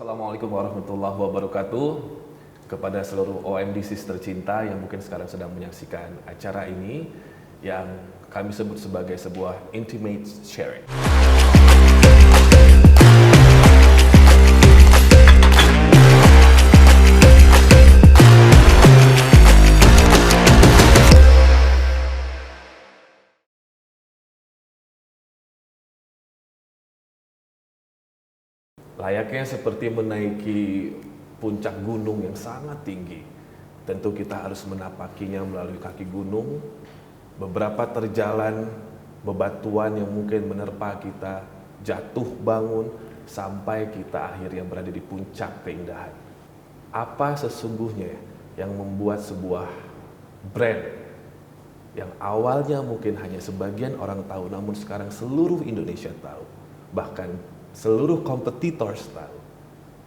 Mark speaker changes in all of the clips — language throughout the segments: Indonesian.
Speaker 1: Assalamualaikum warahmatullahi wabarakatuh. Kepada seluruh OMDC tercinta yang mungkin sekarang sedang menyaksikan acara ini yang kami sebut sebagai sebuah intimate sharing. Layaknya seperti menaiki puncak gunung yang sangat tinggi, tentu kita harus menapakinya melalui kaki gunung. Beberapa terjalan bebatuan yang mungkin menerpa kita, jatuh bangun, sampai kita akhirnya berada di puncak keindahan. Apa sesungguhnya yang membuat sebuah brand yang awalnya mungkin hanya sebagian orang tahu, namun sekarang seluruh Indonesia tahu, bahkan seluruh kompetitors tahu,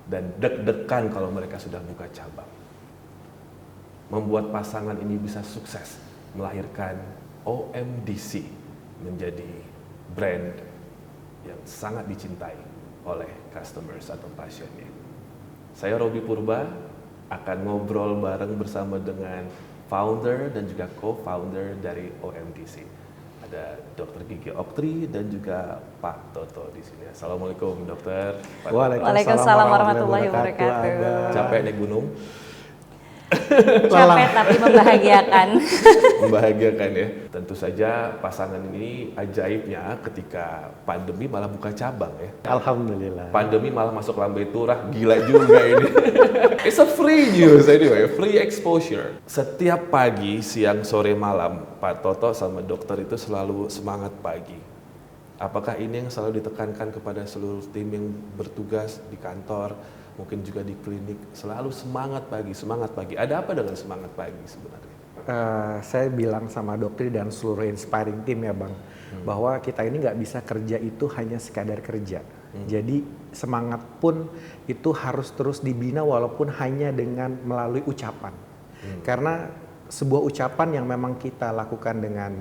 Speaker 1: dan deg-degan kalau mereka sudah buka cabang. Membuat pasangan ini bisa sukses melahirkan OMDC menjadi brand yang sangat dicintai oleh customers atau pasiennya. Saya Robi Purba akan ngobrol bareng bersama dengan founder dan juga co-founder dari OMDC. Ada Dr. Gigi Oktri dan juga Pak Toto di sini. Assalamualaikum dokter.
Speaker 2: Waalaikumsalam warahmatullahi wabarakatuh.
Speaker 1: Capek naik gunung?
Speaker 2: Capek tapi membahagiakan.
Speaker 1: Membahagiakan ya. Tentu saja pasangan ini ajaibnya ketika pandemi malah buka cabang ya.
Speaker 3: Alhamdulillah.
Speaker 1: Pandemi malah masuk lambe turah, gila juga ini. It's a free news anyway, free exposure. Setiap pagi, siang, sore, malam, Pak Toto sama dokter itu selalu semangat pagi. Apakah ini yang selalu ditekankan kepada seluruh tim yang bertugas di kantor, mungkin juga di klinik, selalu semangat pagi, semangat pagi. Ada apa dengan semangat pagi sebenarnya?
Speaker 3: Saya bilang sama dokter dan seluruh inspiring team ya Bang, bahwa kita ini nggak bisa kerja itu hanya sekadar kerja. Jadi semangat pun itu harus terus dibina walaupun hanya dengan melalui ucapan. Karena sebuah ucapan yang memang kita lakukan dengan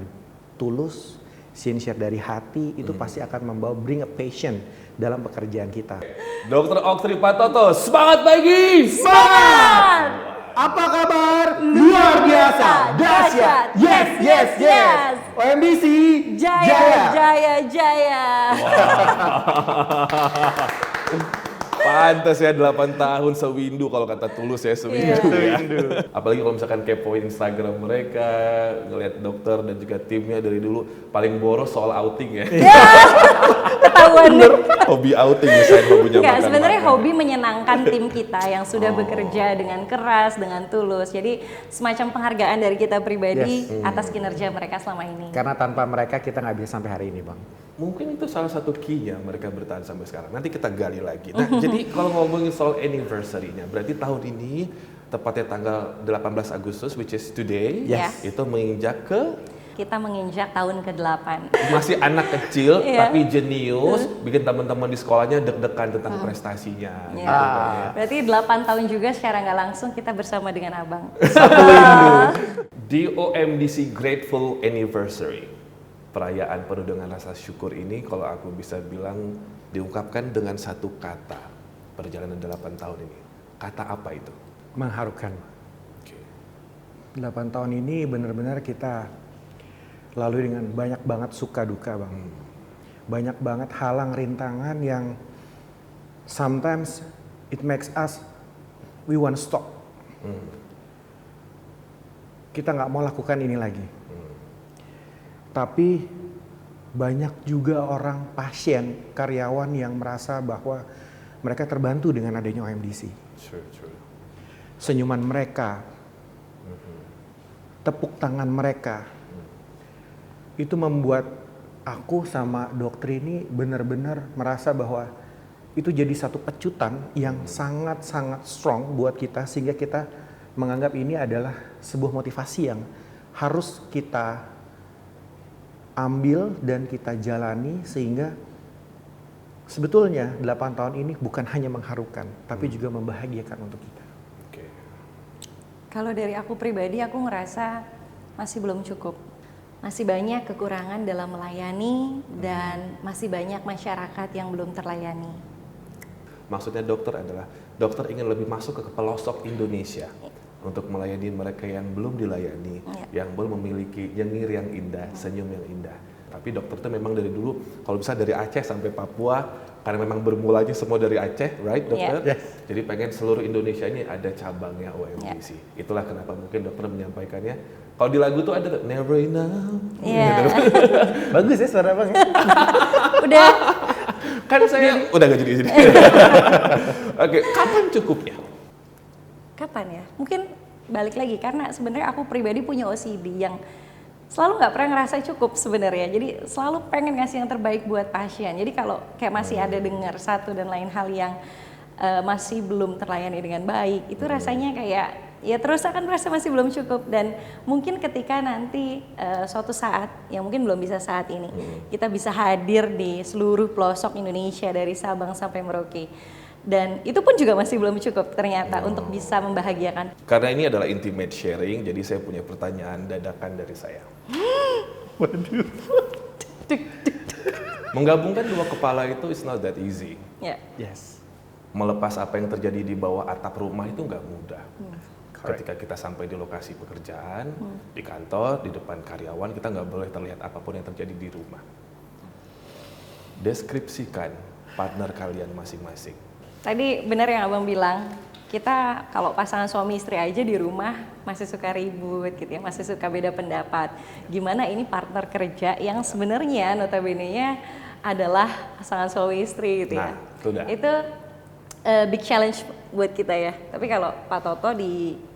Speaker 3: tulus, sincere dari hati, itu pasti akan membawa bring a passion dalam pekerjaan kita.
Speaker 1: Dokter Oktri, Pak Toto, semangat pagi!
Speaker 2: Semangat!
Speaker 3: Apa kabar? Luar biasa, dahsyat, yes, yes, yes. OMDC,
Speaker 2: Jaya, jaya, jaya.
Speaker 1: Pantes ya 8 tahun sewindu kalau kata Tulus ya, sewindu ya. Apalagi kalau misalkan kepoin Instagram mereka, ngelihat dokter dan juga timnya dari dulu paling boros soal outing ya.
Speaker 2: Ketahuan.
Speaker 1: Hobi outing misalnya, hobinya
Speaker 2: Enggak,
Speaker 1: makan.
Speaker 2: sebenarnya hobi menyenangkan tim kita yang sudah bekerja dengan keras, dengan tulus. Jadi semacam penghargaan dari kita pribadi atas kinerja mereka selama ini.
Speaker 3: Karena tanpa mereka kita nggak bisa sampai hari ini Bang.
Speaker 1: Mungkin itu salah satu key-nya mereka bertahan sampai sekarang. Nanti kita gali lagi. Nah, jadi kalau ngomongin soal anniversary-nya, berarti tahun ini tepatnya tanggal 18 Agustus, which is today,
Speaker 2: Yes.
Speaker 1: itu menginjak ke
Speaker 2: Kita menginjak tahun ke-8.
Speaker 1: masih anak kecil tapi jenius, bikin teman-teman di sekolahnya deg-degan tentang prestasinya.
Speaker 2: Ya.
Speaker 1: Gitu kan ya.
Speaker 2: Berarti 8 tahun juga secara nggak langsung kita bersama dengan Abang.
Speaker 1: Di OMDC Grateful Anniversary, perayaan penuh dengan rasa syukur ini kalau aku bisa bilang diungkapkan dengan satu kata perjalanan 8 tahun ini. Kata apa itu?
Speaker 3: Mengharukan.
Speaker 1: Oke.
Speaker 3: 8 tahun ini benar-benar kita lalui dengan banyak banget suka duka Bang. Banyak banget halang rintangan yang sometimes it makes us we want to stop. Kita nggak mau lakukan ini lagi. Tapi banyak juga orang pasien, karyawan yang merasa bahwa mereka terbantu dengan adanya OMDC.
Speaker 1: Sure.
Speaker 3: Senyuman mereka, tepuk tangan mereka, itu membuat aku sama dokter ini benar-benar merasa bahwa itu jadi satu pecutan yang sangat-sangat strong buat kita, sehingga kita menganggap ini adalah sebuah motivasi yang harus kita ambil dan kita jalani, sehingga sebetulnya 8 tahun ini bukan hanya mengharukan tapi juga membahagiakan untuk kita.
Speaker 1: Oke.
Speaker 2: Kalau dari aku pribadi, aku ngerasa masih belum cukup. Masih banyak kekurangan dalam melayani dan masih banyak masyarakat yang belum terlayani.
Speaker 1: Maksudnya dokter adalah dokter ingin lebih masuk ke pelosok Indonesia untuk melayani mereka yang belum dilayani, yang belum memiliki nyengir yang indah, senyum yang indah. Tapi dokter itu memang dari dulu, kalau bisa dari Aceh sampai Papua, karena memang bermulanya semua dari Aceh, right dokter?
Speaker 3: Yes.
Speaker 1: Jadi pengen seluruh Indonesia ini ada cabangnya OMBC. Itulah kenapa mungkin dokter menyampaikannya. Kalau di lagu tuh ada Never Enough.
Speaker 3: Bagus ya suara Bang.
Speaker 2: Udah.
Speaker 1: Kan saya udah gak jadi. Oke, kapan cukupnya?
Speaker 2: Kapan ya? Mungkin balik lagi karena sebenarnya aku pribadi punya OCD yang selalu nggak pernah ngerasa cukup sebenarnya. Jadi selalu pengen ngasih yang terbaik buat pasien. Jadi kalau kayak masih ada dengar satu dan lain hal yang masih belum terlayani dengan baik, itu rasanya kayak ya terus akan merasa masih belum cukup. Dan mungkin ketika nanti suatu saat yang mungkin belum bisa saat ini, kita bisa hadir di seluruh pelosok Indonesia dari Sabang sampai Merauke. Dan itu pun juga masih belum cukup ternyata untuk bisa membahagiakan.
Speaker 1: Karena ini adalah intimate sharing, jadi saya punya pertanyaan dadakan dari saya. Waduh. Menggabungkan dua kepala itu is not that easy.
Speaker 3: Yes.
Speaker 1: Melepas apa yang terjadi di bawah atap rumah itu nggak mudah. Ketika kita sampai di lokasi pekerjaan, di kantor, di depan karyawan, kita nggak boleh terlihat apapun yang terjadi di rumah. Deskripsikan partner kalian masing-masing.
Speaker 2: Tadi benar yang Abang bilang, kita kalau pasangan suami istri aja di rumah masih suka ribut gitu ya, masih suka beda pendapat. Gimana ini partner kerja yang sebenarnya notabene-nya adalah pasangan suami istri gitu ya. Itu big challenge buat kita ya. Tapi kalau Pak Toto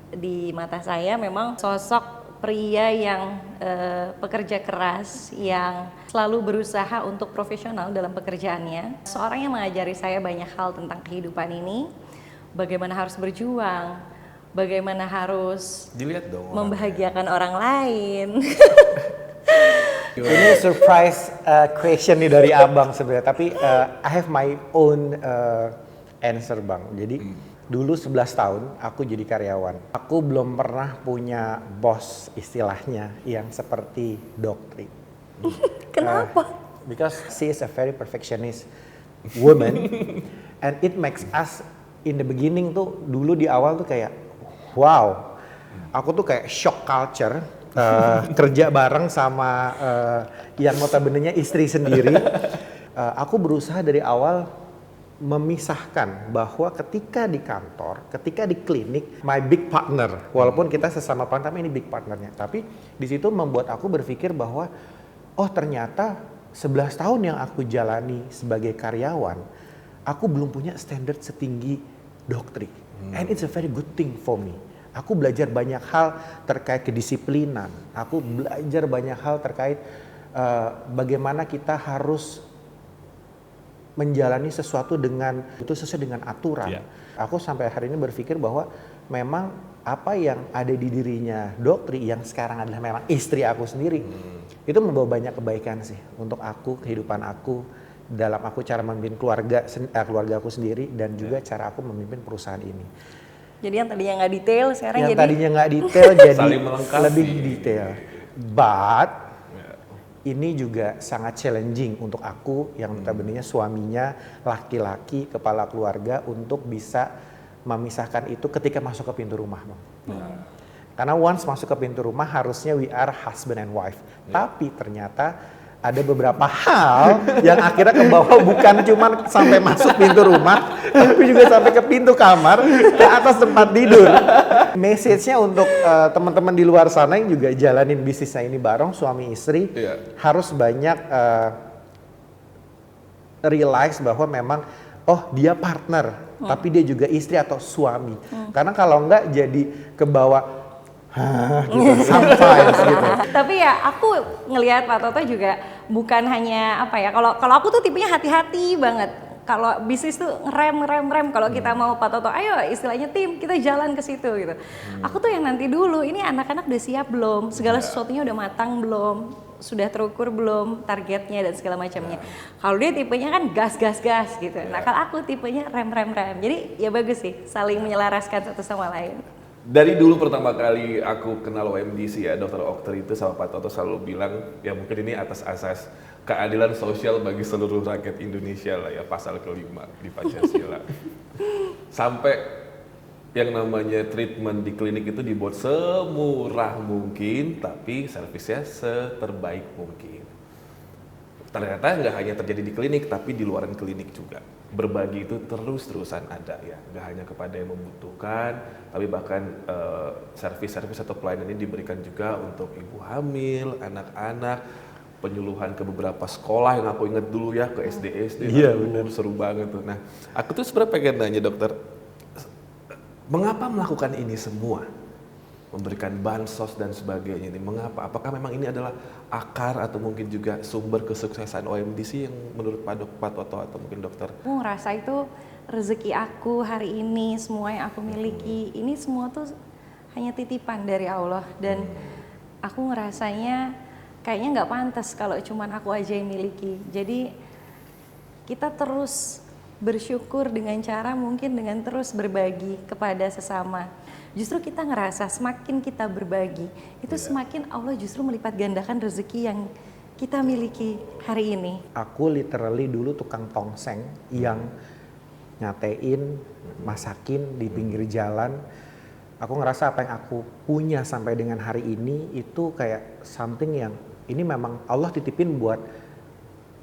Speaker 2: di mata saya memang sosok pria yang pekerja keras, yang selalu berusaha untuk profesional dalam pekerjaannya. Seorang yang mengajari saya banyak hal tentang kehidupan ini, bagaimana harus berjuang, bagaimana harus
Speaker 1: dilihat dong
Speaker 2: membahagiakan orang lain.
Speaker 3: Ini surprise question nih dari Abang sebenarnya, tapi I have my own answer Bang. Jadi dulu 11 tahun aku jadi karyawan. Aku belum pernah punya bos istilahnya yang seperti Doktri.
Speaker 2: Kenapa?
Speaker 3: Because she is a very perfectionist woman and it makes us in the beginning tuh dulu di awal tuh kayak wow. Aku tuh kayak shock culture kerja bareng sama yang notabene-nya istri sendiri. Aku berusaha dari awal memisahkan bahwa ketika di kantor, ketika di klinik, my big partner, walaupun kita sesama partner, tapi ini big partnernya. Tapi di situ membuat aku berpikir bahwa, oh ternyata 11 tahun yang aku jalani sebagai karyawan, aku belum punya standar setinggi Doktri. And it's a very good thing for me. Aku belajar banyak hal terkait kedisiplinan. Aku belajar banyak hal terkait bagaimana kita harus menjalani sesuatu dengan itu sesuai dengan aturan. Aku sampai hari ini berpikir bahwa memang apa yang ada di dirinya Doktri yang sekarang adalah memang istri aku sendiri, itu membawa banyak kebaikan sih untuk aku, kehidupan aku, dalam aku cara memimpin keluarga aku sendiri dan juga cara aku memimpin perusahaan ini.
Speaker 2: Jadi yang tadinya nggak detail sekarang
Speaker 3: yang
Speaker 2: jadi
Speaker 3: tadinya nggak detail jadi lebih detail. But ini juga sangat challenging untuk aku yang notabene suaminya laki-laki, kepala keluarga untuk bisa memisahkan itu ketika masuk ke pintu rumah, Bang. Karena once masuk ke pintu rumah harusnya we are husband and wife. Tapi ternyata ada beberapa hal yang akhirnya ke bawah bukan cuma sampai masuk pintu rumah, tapi juga sampai ke pintu kamar, ke atas tempat tidur. Message-nya untuk teman-teman di luar sana yang juga jalanin bisnisnya ini bareng suami istri, harus banyak realize bahwa memang oh dia partner, tapi dia juga istri atau suami. Karena kalau enggak jadi ke bawah gitu, sometimes gitu.
Speaker 2: Tapi ya aku ngelihat Pak Toto juga bukan hanya apa ya, kalau aku tuh tipenya hati-hati banget. Kalau bisnis tuh ngerem kalau kita mau Pak Toto, ayo istilahnya tim kita jalan ke situ gitu. Aku tuh yang nanti dulu, ini anak-anak udah siap belum? Segala sesuatunya udah matang belum? Sudah terukur belum targetnya dan segala macamnya. Kalau dia tipenya kan gas gitu. Nah kalau aku tipenya rem. Jadi ya bagus sih, saling menyelaraskan satu sama lain.
Speaker 1: Dari dulu pertama kali aku kenal OMDC ya, Dr. Okter itu sama Pak Toto selalu bilang, ya mungkin ini atas asas keadilan sosial bagi seluruh rakyat Indonesia lah ya, pasal kelima di Pancasila. Sampai yang namanya treatment di klinik itu dibuat semurah mungkin, tapi servisnya seterbaik mungkin. Ternyata nggak hanya terjadi di klinik, tapi di luaran klinik juga. Berbagi itu terus-terusan ada ya, nggak hanya kepada yang membutuhkan, tapi bahkan servis-servis atau pelayanan ini diberikan juga untuk ibu hamil, anak-anak, penyuluhan ke beberapa sekolah yang aku ingat dulu ya, ke SD.
Speaker 3: Iya, benar.
Speaker 1: Seru banget tuh. Nah, aku tuh sebenarnya pengen nanya dokter, mengapa melakukan ini semua? Memberikan bansos dan sebagainya ini, mengapa? Apakah memang ini adalah akar atau mungkin juga sumber kesuksesan OMDC yang menurut Pak Toto atau mungkin dokter?
Speaker 2: Aku ngerasa itu rezeki aku hari ini, semua yang aku miliki, ini semua tuh hanya titipan dari Allah. Dan aku ngerasanya kayaknya nggak pantas kalau cuman aku aja yang miliki. Jadi kita terus bersyukur dengan cara mungkin dengan terus berbagi kepada sesama. Justru kita ngerasa semakin kita berbagi, itu semakin Allah justru melipat gandakan rezeki yang kita miliki hari ini.
Speaker 3: Aku literally dulu tukang tongseng yang nyatein, masakin di pinggir jalan. Aku ngerasa apa yang aku punya sampai dengan hari ini itu kayak something yang ini memang Allah titipin buat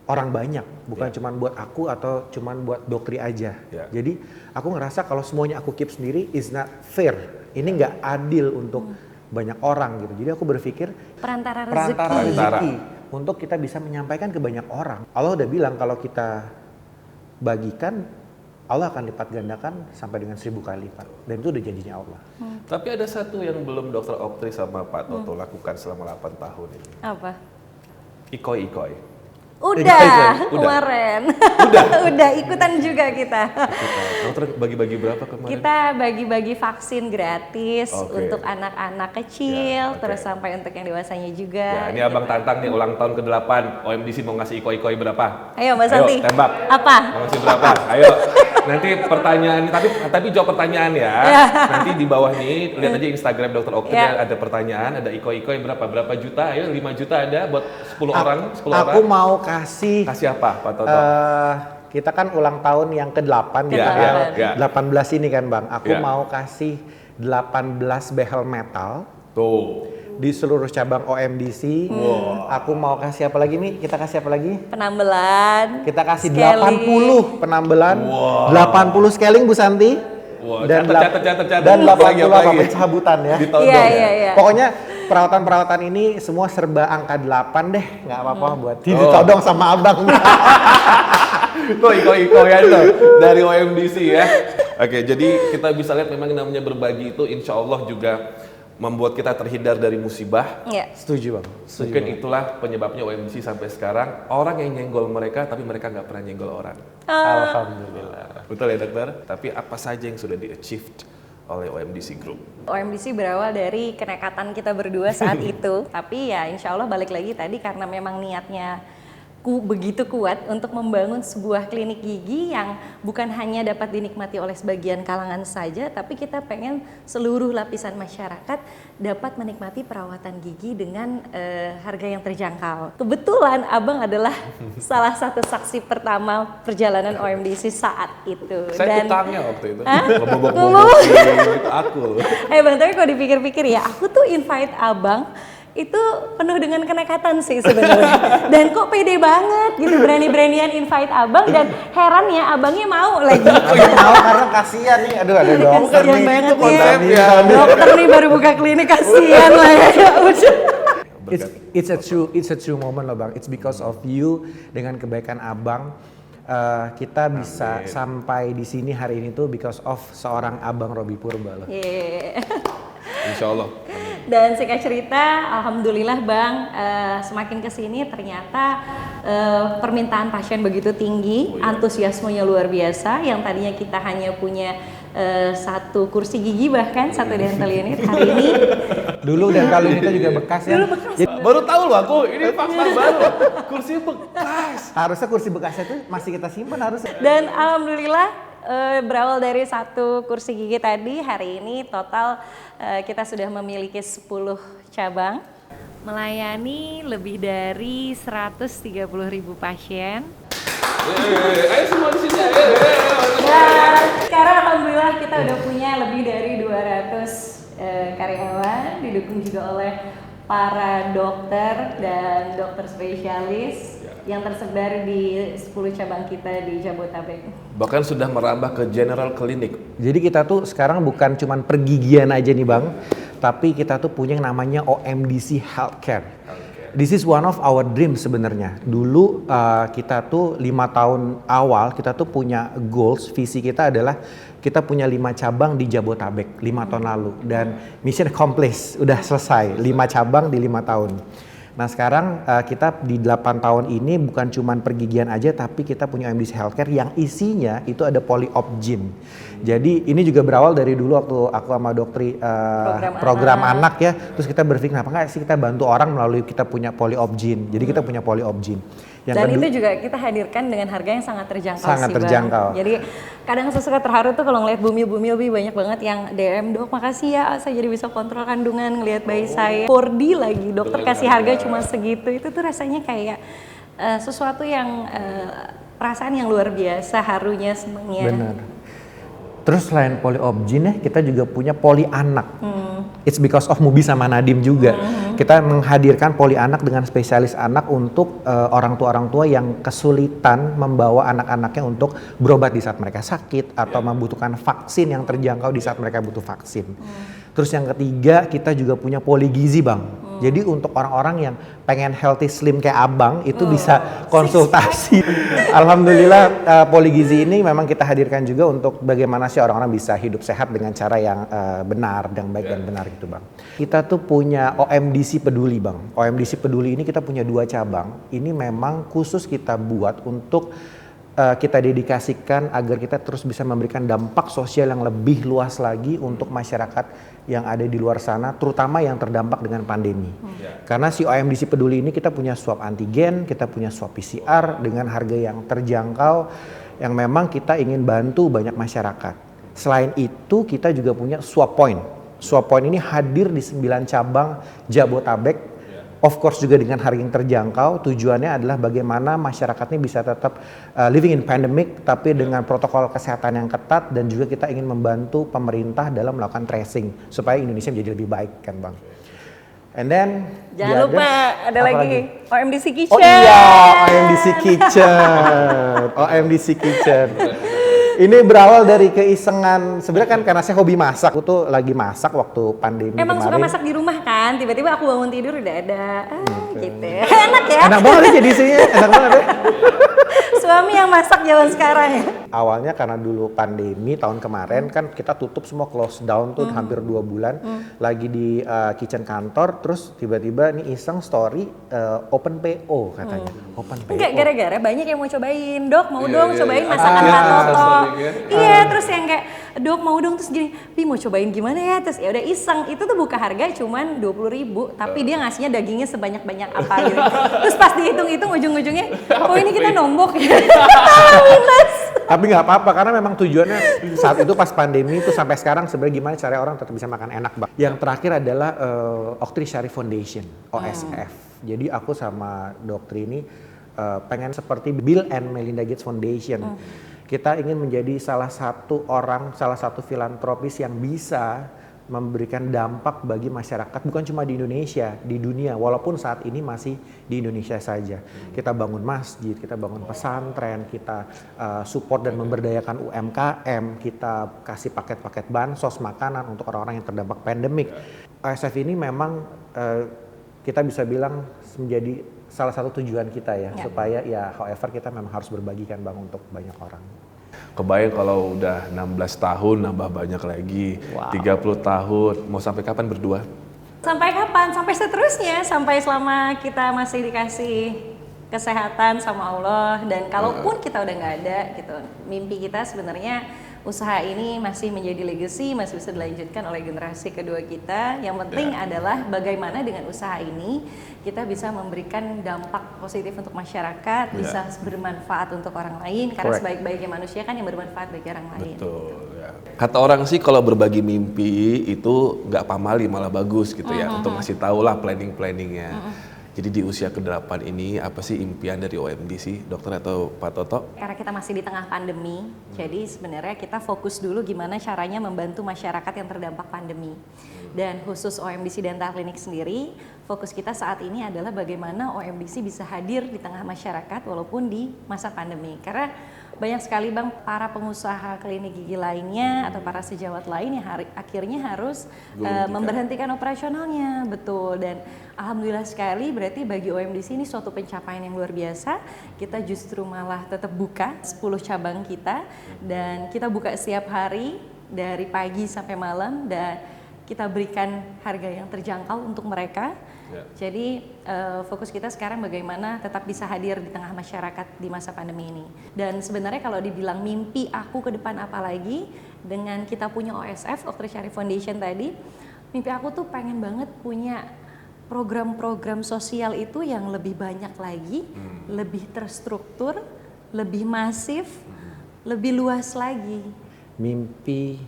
Speaker 3: orang banyak, bukan cuma buat aku atau cuma buat doktri aja. Jadi aku ngerasa kalau semuanya aku keep sendiri is not fair. Ini nggak adil untuk banyak orang gitu. Jadi aku berpikir
Speaker 2: Perantara rezeki.
Speaker 3: rezeki untuk kita bisa menyampaikan ke banyak orang. Allah udah bilang kalau kita bagikan, Allah akan lipat gandakan sampai dengan 1000 kali lipat. Dan itu udah janjinya Allah.
Speaker 1: Tapi ada satu yang belum dokter Oktri sama Pak Toto lakukan selama 8 tahun ini.
Speaker 2: Apa?
Speaker 1: Ikoi-ikoi.
Speaker 2: Udah,
Speaker 1: Udah.
Speaker 2: kemarin. Udah ikutan juga kita.
Speaker 1: Dokter bagi-bagi berapa kemarin?
Speaker 2: Kita bagi-bagi vaksin gratis
Speaker 1: Oke.
Speaker 2: untuk anak-anak kecil,
Speaker 1: Ya, oke.
Speaker 2: terus sampai untuk yang dewasanya juga.
Speaker 1: Ya, ini Abang tantang nih ulang tahun ke-8. OMDC mau ngasih ikoi-ikoi berapa?
Speaker 2: Ayo Mbak Santi.
Speaker 1: tembak.
Speaker 2: Apa?
Speaker 1: Mau ngasih berapa? Ayo. Nanti pertanyaan, tapi jawab pertanyaan ya. Nanti di bawah nih, lihat aja Instagram Dokter Oktri ada pertanyaan, ada ikoi-ikoi berapa juta? Ayo 5 juta ada buat 10 orang, 10 orang.
Speaker 3: Aku mau kasih
Speaker 1: apa Pak Toto?
Speaker 3: kita kan ulang tahun yang ke-8 di
Speaker 1: Ya,
Speaker 3: tanggal
Speaker 1: ya, ya.
Speaker 3: 18 ini kan Bang. Aku
Speaker 1: Ya.
Speaker 3: mau kasih 18 behel metal
Speaker 1: Tuh.
Speaker 3: di seluruh cabang OMDC. Aku mau kasih apa lagi nih? Kita kasih apa lagi?
Speaker 2: Penambelan.
Speaker 3: Kita kasih
Speaker 2: scaling.
Speaker 3: 80 penambelan. 80 scaling Bu Santi.
Speaker 1: Wah,
Speaker 3: Dan
Speaker 1: catat.
Speaker 3: dan
Speaker 1: Apa lagi,
Speaker 3: 80
Speaker 1: apa lagi?
Speaker 3: pencabutan ya.
Speaker 1: Ditodong
Speaker 2: Iya,
Speaker 1: ya.
Speaker 2: iya, iya.
Speaker 3: Pokoknya perawatan-perawatan ini semua serba angka 8 deh. Nggak apa-apa buat ditodong sama abang.
Speaker 1: Tuh iko-ikoyan tuh dari OMDC ya. Oke, jadi kita bisa lihat memang yang namanya berbagi itu insya Allah juga membuat kita terhindar dari musibah.
Speaker 2: Iya.
Speaker 3: Setuju Bang.
Speaker 1: Mungkin itulah penyebabnya OMDC sampai sekarang orang yang nyenggol mereka tapi mereka nggak pernah nyenggol orang.
Speaker 3: Alhamdulillah.
Speaker 1: Betul ya dokter? Tapi apa saja yang sudah di-achieved oleh OMDC Group?
Speaker 2: OMDC berawal dari kenekatan kita berdua saat itu, tapi ya insya Allah balik lagi tadi karena memang niatnya begitu kuat untuk membangun sebuah klinik gigi yang bukan hanya dapat dinikmati oleh sebagian kalangan saja, tapi kita pengen seluruh lapisan masyarakat dapat menikmati perawatan gigi dengan harga yang terjangkau. Kebetulan Abang adalah salah satu saksi pertama perjalanan OMDC saat itu.
Speaker 1: Saya tukangnya waktu itu.
Speaker 2: Hah?
Speaker 1: Ngebobok-bobok itu aku.
Speaker 2: Bang, tapi kalau dipikir-pikir ya, aku tuh invite Abang itu penuh dengan kenekatan sih sebenarnya. Dan kok pede banget gitu, berani-beranian invite Abang dan herannya Abangnya mau lagi.
Speaker 3: Mau karena kasihan nih. Aduh ada dokter
Speaker 2: Kasihan
Speaker 3: nih.
Speaker 2: banget
Speaker 1: itu
Speaker 2: nih.
Speaker 1: konsepnya.
Speaker 2: Dokter nih baru buka klinik, kasihan lah ya. Ya udah.
Speaker 3: It's a true moment loh Bang. It's because of you, dengan kebaikan Abang kita bisa sampai di sini hari ini tuh because of seorang Abang Robi Purba loh.
Speaker 2: Yeah.
Speaker 1: Insya Allah.
Speaker 2: Dan singkat cerita, alhamdulillah Bang, semakin kesini ternyata permintaan pasien begitu tinggi, antusiasmenya luar biasa. Yang tadinya kita hanya punya satu kursi gigi bahkan satu dental unit, hari ini
Speaker 3: Dulu dental unitnya juga bekas ya.
Speaker 2: dulu bekas.
Speaker 1: Baru tahu loh aku, ini fakta baru. Kursi bekas.
Speaker 3: Harusnya kursi bekasnya tuh masih kita simpan harusnya.
Speaker 2: Dan alhamdulillah berawal dari satu kursi gigi tadi, hari ini total kita sudah memiliki 10 cabang, melayani lebih dari 130.000 pasien.
Speaker 1: Ayo semua di sini.
Speaker 2: Dan sekarang alhamdulillah kita udah punya lebih dari 200 karyawan, didukung juga oleh para dokter dan dokter spesialis yang tersebar di 10 cabang kita di Jabotabek.
Speaker 1: Bahkan sudah merambah ke general clinic.
Speaker 3: Jadi kita tuh sekarang bukan cuman pergigian aja nih Bang, tapi kita tuh punya yang namanya OMDC Healthcare. This is one of our dreams sebenarnya. Dulu kita tuh 5 tahun awal kita tuh punya goals, visi kita adalah kita punya 5 cabang di Jabotabek 5 tahun lalu, dan mission accomplished, udah selesai 5 cabang di 5 tahun. Nah sekarang kita di 8 tahun ini bukan cuman pergigian aja, tapi kita punya OMDC Healthcare yang isinya itu ada polyopgyn. Jadi ini juga berawal dari dulu waktu aku sama Doktri program anak ya. Terus kita berpikir kenapa nggak sih kita bantu orang melalui kita punya polyopgyn. Jadi kita punya polyopgyn.
Speaker 2: Dan itu juga kita hadirkan dengan harga yang sangat terjangkau
Speaker 3: sangat
Speaker 2: sih Bang.
Speaker 3: terjangkau.
Speaker 2: Jadi kadang saya suka terharu tuh kalau ngeliat bumi lebih banyak banget yang DM, dok makasih ya saya jadi bisa kontrol kandungan ngelihat bayi saya. 4D lagi dokter kasih harga cuma segitu, itu tuh rasanya kayak sesuatu yang perasaan yang luar biasa, harunya, senengnya.
Speaker 3: Benar. Terus selain polyopgyn ya kita juga punya poli anak. It's because of Mubi sama Nadim juga. Kita menghadirkan poli anak dengan spesialis anak untuk orang tua yang kesulitan membawa anak-anaknya untuk berobat di saat mereka sakit atau membutuhkan vaksin yang terjangkau di saat mereka butuh vaksin. Terus yang ketiga kita juga punya poli gizi Bang. Jadi untuk orang-orang yang pengen healthy slim kayak Abang itu bisa konsultasi. Alhamdulillah poli gizi ini memang kita hadirkan juga untuk bagaimana sih orang-orang bisa hidup sehat dengan cara yang benar dan baik dan benar gitu Bang. Kita tuh punya OMDC Peduli Bang. OMDC Peduli ini kita punya 2 cabang. Ini memang khusus kita buat untuk kita dedikasikan agar kita terus bisa memberikan dampak sosial yang lebih luas lagi untuk masyarakat yang ada di luar sana, terutama yang terdampak dengan pandemi. Karena si OMDC Peduli ini kita punya swab antigen, kita punya swab PCR dengan harga yang terjangkau, yang memang kita ingin bantu banyak masyarakat. Selain itu kita juga punya swab point. Swab point ini hadir di 9 cabang Jabotabek. Of course juga dengan harga yang terjangkau, tujuannya adalah bagaimana masyarakat ini bisa tetap living in pandemic tapi dengan protokol kesehatan yang ketat, dan juga kita ingin membantu pemerintah dalam melakukan tracing supaya Indonesia menjadi lebih baik kan Bang. And then
Speaker 2: jangan lupa ada lagi OMDC Kitchen.
Speaker 3: Oh iya, OMDC Kitchen. OMDC Kitchen. Ini berawal dari keisengan, sebenarnya kan karena saya hobi masak. Aku tuh lagi masak waktu pandemi
Speaker 2: Emang
Speaker 3: kemarin.
Speaker 2: suka masak di rumah kan? Tiba-tiba aku bangun tidur udah ada, gitu. Enak ya?
Speaker 3: Enak banget ya jadi isinya, enak banget ya.
Speaker 2: Suami yang masak zaman sekarang ya?
Speaker 3: Awalnya karena dulu pandemi tahun kemarin kan kita tutup semua, close down tuh hampir 2 bulan. Lagi di kitchen kantor, terus tiba-tiba nih iseng story open PO katanya. Open PO.
Speaker 2: Enggak, gara-gara banyak yang mau cobain. Dok mau dong cobain masakan Pak Toto. Iya, terus yang kayak dok mau dong, terus gini, Pi mau cobain gimana ya? Terus ya udah iseng, itu tuh buka harga cuman 20.000, tapi dia ngasihnya dagingnya sebanyak-banyak apa gitu. Terus pas dihitung-hitung ujung-ujungnya, oh ini kita nombok ya. Minus.
Speaker 3: Tapi nggak apa-apa karena memang tujuannya saat itu pas pandemi itu sampai sekarang sebenarnya gimana cara orang tetap bisa makan enak Bang. Yang terakhir adalah Oktri Syarif Foundation, OSF. Jadi aku sama Doktri ini pengen seperti Bill and Melinda Gates Foundation. Kita ingin menjadi salah satu filantropis yang bisa memberikan dampak bagi masyarakat bukan cuma di Indonesia, di dunia, walaupun saat ini masih di Indonesia saja. Kita bangun masjid, kita bangun pesantren, kita support dan memberdayakan UMKM, kita kasih paket-paket bansos makanan untuk orang-orang yang terdampak pandemik. OSF ini memang kita bisa bilang menjadi salah satu tujuan kita ya, supaya ya however kita memang harus berbagikan Bang untuk banyak orang.
Speaker 1: Kebayang kalau udah 16 tahun nambah banyak lagi, 30 tahun, mau sampai kapan berdua?
Speaker 2: Sampai kapan? Sampai seterusnya, sampai selama kita masih dikasih kesehatan sama Allah, dan kalaupun kita udah nggak ada gitu, mimpi kita sebenarnya usaha ini masih menjadi legacy, masih bisa dilanjutkan oleh generasi kedua kita. Yang penting adalah bagaimana dengan usaha ini kita bisa memberikan dampak positif untuk masyarakat, bisa bermanfaat untuk orang lain, karena
Speaker 3: Correct.
Speaker 2: sebaik-baiknya manusia kan yang bermanfaat bagi orang lain.
Speaker 1: Betul. Ya. Kata orang sih kalau berbagi mimpi itu nggak pamali malah bagus gitu ya, untuk ngasih tahu lah planning-planningnya. Jadi di usia ke-8 ini apa sih impian dari OMDC, dokter atau Pak Toto?
Speaker 2: Karena kita masih di tengah pandemi, jadi sebenarnya kita fokus dulu gimana caranya membantu masyarakat yang terdampak pandemi. Dan khusus OMDC Dental Clinic sendiri, fokus kita saat ini adalah bagaimana OMDC bisa hadir di tengah masyarakat walaupun di masa pandemi. Karena banyak sekali Bang para pengusaha klinik gigi lainnya atau para sejawat lain yang akhirnya harus memberhentikan operasionalnya, betul. Dan alhamdulillah sekali berarti bagi OMDC ini suatu pencapaian yang luar biasa. Kita justru malah tetap buka 10 cabang kita dan kita buka setiap hari dari pagi sampai malam dan kita berikan harga yang terjangkau untuk mereka. Jadi fokus kita sekarang bagaimana tetap bisa hadir di tengah masyarakat di masa pandemi ini. Dan sebenarnya kalau dibilang mimpi aku ke depan apa lagi, dengan kita punya OSF, Dr. Syarif Foundation tadi, mimpi aku tuh pengen banget punya program-program sosial itu yang lebih banyak lagi, lebih terstruktur, lebih masif, lebih luas lagi.
Speaker 3: Mimpi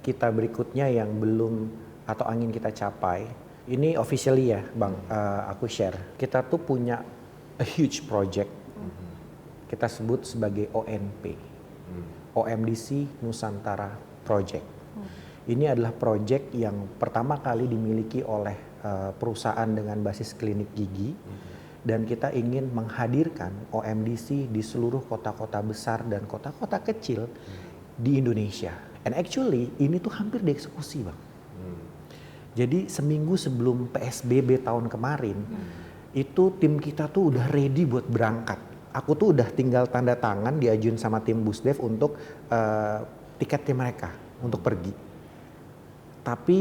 Speaker 3: kita berikutnya yang belum atau ingin kita capai, ini officially ya Bang, aku share. Kita tuh punya a huge project, kita sebut sebagai ONP, OMDC Nusantara Project. Ini adalah project yang pertama kali dimiliki oleh perusahaan dengan basis klinik gigi, dan kita ingin menghadirkan OMDC di seluruh kota-kota besar dan kota-kota kecil di Indonesia. And actually ini tuh hampir dieksekusi Bang. Jadi seminggu sebelum PSBB tahun kemarin, itu tim kita tuh udah ready buat berangkat. Aku tuh udah tinggal tanda tangan diajuin sama tim Busdev untuk tiketnya mereka untuk pergi. Tapi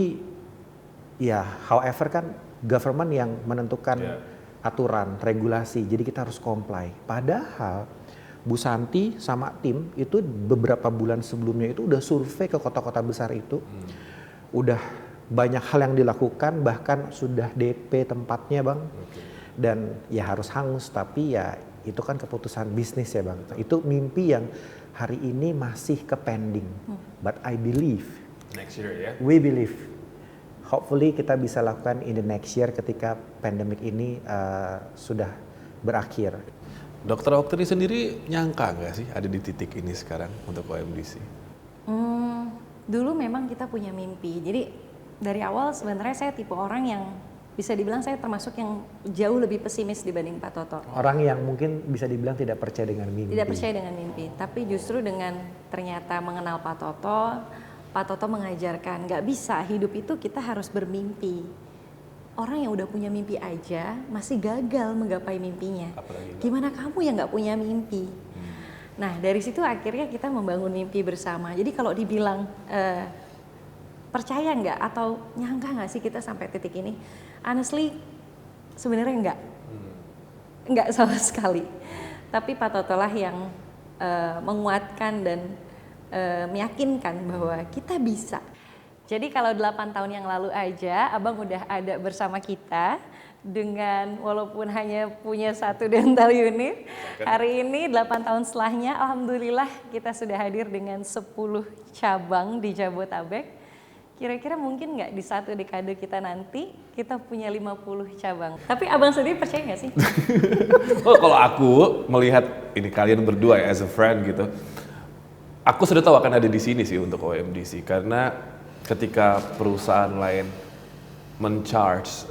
Speaker 3: ya however kan government yang menentukan aturan, regulasi, jadi kita harus comply. Padahal Bu Santi sama tim itu beberapa bulan sebelumnya itu udah survei ke kota-kota besar itu. Udah banyak hal yang dilakukan, bahkan sudah DP tempatnya Bang. Dan ya harus hangus, tapi ya itu kan keputusan bisnis ya Bang. Itu mimpi yang hari ini masih ke pending. But I believe,
Speaker 1: Next year ya.
Speaker 3: we believe, hopefully kita bisa lakukan in the next year ketika pandemic ini sudah berakhir.
Speaker 1: Dokter ini sendiri nyangka nggak sih ada di titik ini sekarang untuk OMDC?
Speaker 2: Dulu memang kita punya mimpi, jadi dari awal sebenarnya saya tipe orang yang bisa dibilang saya termasuk yang jauh lebih pesimis dibanding Pak Toto.
Speaker 3: Orang yang mungkin bisa dibilang tidak percaya dengan mimpi.
Speaker 2: Tidak percaya dengan mimpi, tapi justru dengan ternyata mengenal Pak Toto mengajarkan nggak bisa, hidup itu kita harus bermimpi. Orang yang udah punya mimpi aja masih gagal menggapai mimpinya. Gimana kamu yang nggak punya mimpi? Nah dari situ akhirnya kita membangun mimpi bersama. Jadi kalau dibilang percaya nggak atau nyangka nggak sih kita sampai titik ini? Honestly, sebenarnya nggak sama sekali. Tapi Pak Toto lah yang menguatkan dan meyakinkan bahwa kita bisa. Jadi kalau 8 tahun yang lalu aja, Abang udah ada bersama kita dengan walaupun hanya punya 1 dental unit. Hari ini 8 tahun setelahnya, alhamdulillah kita sudah hadir dengan 10 cabang di Jabotabek. Kira-kira mungkin nggak di 1 dekade kita nanti kita punya 50 cabang. Tapi Abang sendiri percaya nggak sih?
Speaker 1: Oh, kalau aku melihat ini kalian berdua ya as a friend gitu, aku sudah tahu akan ada di sini sih untuk OMDC karena ketika perusahaan lain men-charge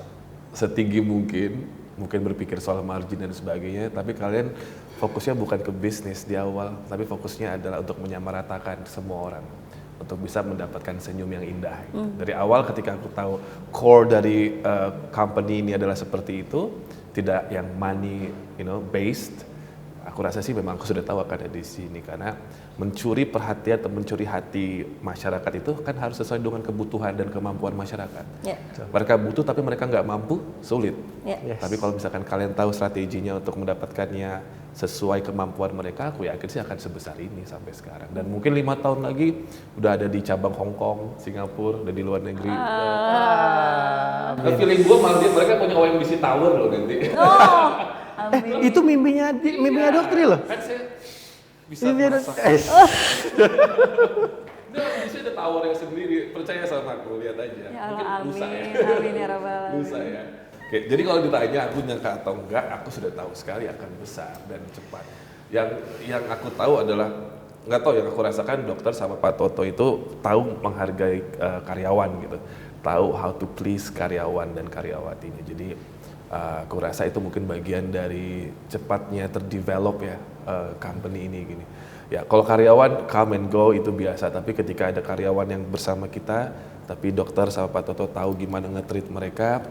Speaker 1: setinggi mungkin berpikir soal margin dan sebagainya, tapi kalian fokusnya bukan ke bisnis di awal, tapi fokusnya adalah untuk menyamaratakan semua orang untuk bisa mendapatkan senyum yang indah. Dari awal ketika aku tahu core dari company ini adalah seperti itu, tidak yang money, based. Aku rasa sih memang aku sudah tahu akan ada di sini karena mencuri perhatian atau mencuri hati masyarakat itu kan harus sesuai dengan kebutuhan dan kemampuan masyarakat. Mereka butuh tapi mereka nggak mampu, sulit. Tapi kalau misalkan kalian tahu strateginya untuk mendapatkannya sesuai kemampuan mereka, aku yakin sih akan sebesar ini sampai sekarang. Dan mungkin 5 tahun lagi udah ada di cabang Hong Kong, Singapura, udah di luar negeri. Feeling gue malah mereka punya OMDC Tower loh nanti.
Speaker 2: Oh, amin.
Speaker 3: Itu mimpinya Doktri loh.
Speaker 1: Kan saya bisa
Speaker 3: Mimpinya
Speaker 1: masak. Dia bisa ada towernya sendiri, percaya sama aku, lihat aja.
Speaker 2: Ya
Speaker 1: Mungkin
Speaker 2: Allah,
Speaker 1: lusa
Speaker 2: amin,
Speaker 1: ya.
Speaker 2: amin ya rabbal alamin.
Speaker 1: Lusa ya. Oke, jadi kalau ditanya aku nyangka atau enggak, aku sudah tahu sekali akan besar dan cepat. Yang aku tahu adalah, nggak tahu, yang aku rasakan dokter sama Pak Toto itu tahu menghargai karyawan gitu, tahu how to please karyawan dan karyawatinya. Jadi aku rasa itu mungkin bagian dari cepatnya terdevelop ya company ini gini. Ya, kalau karyawan come and go itu biasa, tapi ketika ada karyawan yang bersama kita, tapi dokter sama Pak Toto tahu gimana nge-treat mereka,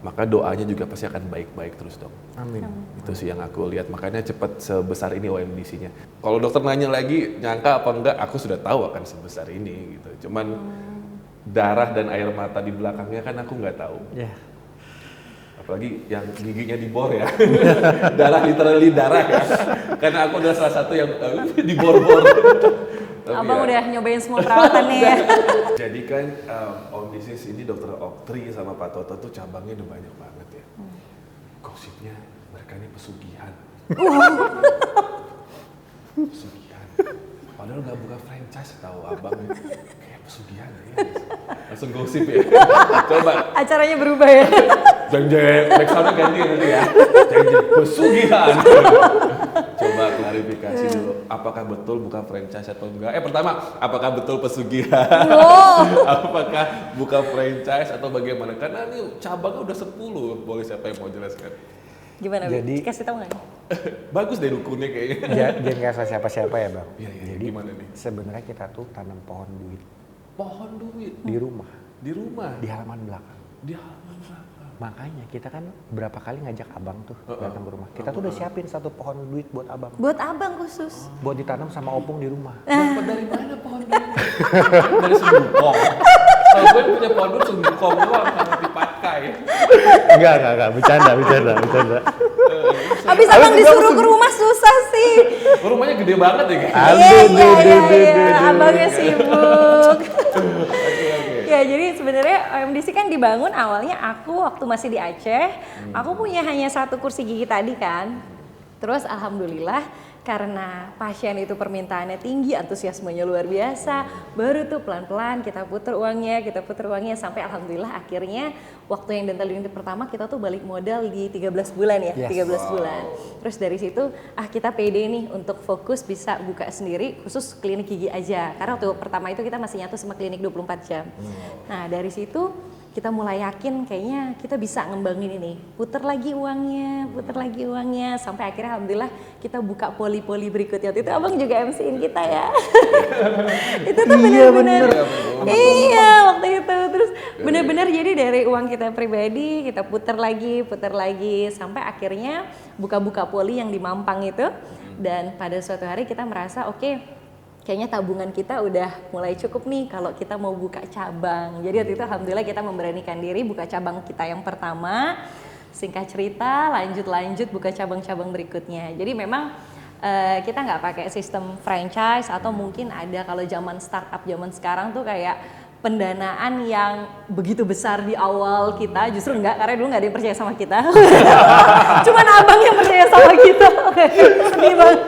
Speaker 1: maka doanya juga pasti akan baik-baik terus dong.
Speaker 3: Amin.
Speaker 1: Itu sih yang aku lihat, makanya cepat sebesar ini OMDC-nya. Kalau dokter nanya lagi, nyangka apa enggak, aku sudah tahu akan sebesar ini gitu. Cuman darah dan air mata di belakangnya kan aku nggak tahu.
Speaker 3: Ya.
Speaker 1: Apalagi yang giginya dibor ya. Darah literally darah ya. Karena aku adalah salah satu yang dibor-bor.
Speaker 2: Abang udah nyobain semua perawatannya ya.
Speaker 1: Jadi kan Om Disis ini Dokter Oktri sama Pak Toto tuh cabangnya udah banyak banget ya. Gosipnya mereka ini pesugihan. Pesugihan. Padahal nggak buka franchise, tahu abang kayak pesugihan ya. Langsung gosip ya. Coba
Speaker 2: Acaranya berubah ya.
Speaker 1: jeng-jeng, backsoundnya ganti nanti ya. Jeng-jeng, pesugihan. Coba klarifikasi dulu, apakah betul buka franchise atau enggak? Pertama, apakah betul pesugihan? Apakah buka franchise atau bagaimana? Karena ini cabangnya udah 10, boleh siapa yang mau jelaskan?
Speaker 2: Gimana,
Speaker 3: Jadi-
Speaker 2: Bi? Kasih tahu nggak nih?
Speaker 1: Bagus deh dukunnya kayaknya.
Speaker 3: Dia nggak salah siapa-siapa ya bang.
Speaker 1: Iya, iya,
Speaker 3: Jadi
Speaker 1: gimana nih?
Speaker 3: sebenarnya kita tuh tanam pohon duit
Speaker 1: Pohon duit
Speaker 3: di rumah,
Speaker 1: di rumah,
Speaker 3: di halaman belakang.
Speaker 1: di halaman belakang.
Speaker 3: Makanya kita kan berapa kali ngajak abang tuh datang ke rumah. Kita tuh udah siapin satu pohon duit buat abang,
Speaker 2: Buat abang khusus.
Speaker 3: buat ditanam sama opung di rumah.
Speaker 1: Dapat dari mana pohon duit? Dari Sembukong. Kalau gue punya pohon duit Sembukong doang, nggak dipakai.
Speaker 3: Enggak, bercanda.
Speaker 2: Habis abang disuruh ke rumah susah sih.
Speaker 1: Rumahnya gede banget ya kayaknya.
Speaker 2: Iya. Abangnya sibuk. Ya jadi sebenarnya OMDC kan dibangun awalnya aku waktu masih di Aceh, aku punya hanya satu kursi gigi tadi kan. Terus alhamdulillah karena pasien itu permintaannya tinggi, antusiasmenya luar biasa, baru tuh pelan-pelan kita puter uangnya sampai alhamdulillah akhirnya waktu yang dental unit pertama kita tuh balik modal di 13 bulan ya,
Speaker 3: Yes.
Speaker 2: 13 bulan. Terus dari situ kita pede nih untuk fokus bisa buka sendiri khusus klinik gigi aja. Karena waktu pertama itu kita masih nyatu sama klinik 24 jam. Nah, dari situ kita mulai yakin kayaknya kita bisa ngembangin ini. Puter lagi uangnya sampai akhirnya alhamdulillah kita buka poli-poli berikutnya. Waktu itu abang juga MC-in kita ya. Itu tuh benar-benar. Iya, waktu itu terus benar-benar jadi dari uang kita pribadi kita puter lagi sampai akhirnya buka-buka poli yang di Mampang itu. Dan pada suatu hari kita merasa oke, kayaknya tabungan kita udah mulai cukup nih kalau kita mau buka cabang. Jadi waktu itu alhamdulillah kita memberanikan diri buka cabang kita yang pertama. Singkat cerita lanjut buka cabang-cabang berikutnya. Jadi memang kita nggak pakai sistem franchise atau mungkin ada kalau zaman startup zaman sekarang tuh kayak pendanaan yang begitu besar di awal kita, justru enggak, karena dulu nggak ada yang percaya sama kita. Cuman abang yang percaya sama kita. Sedih banget.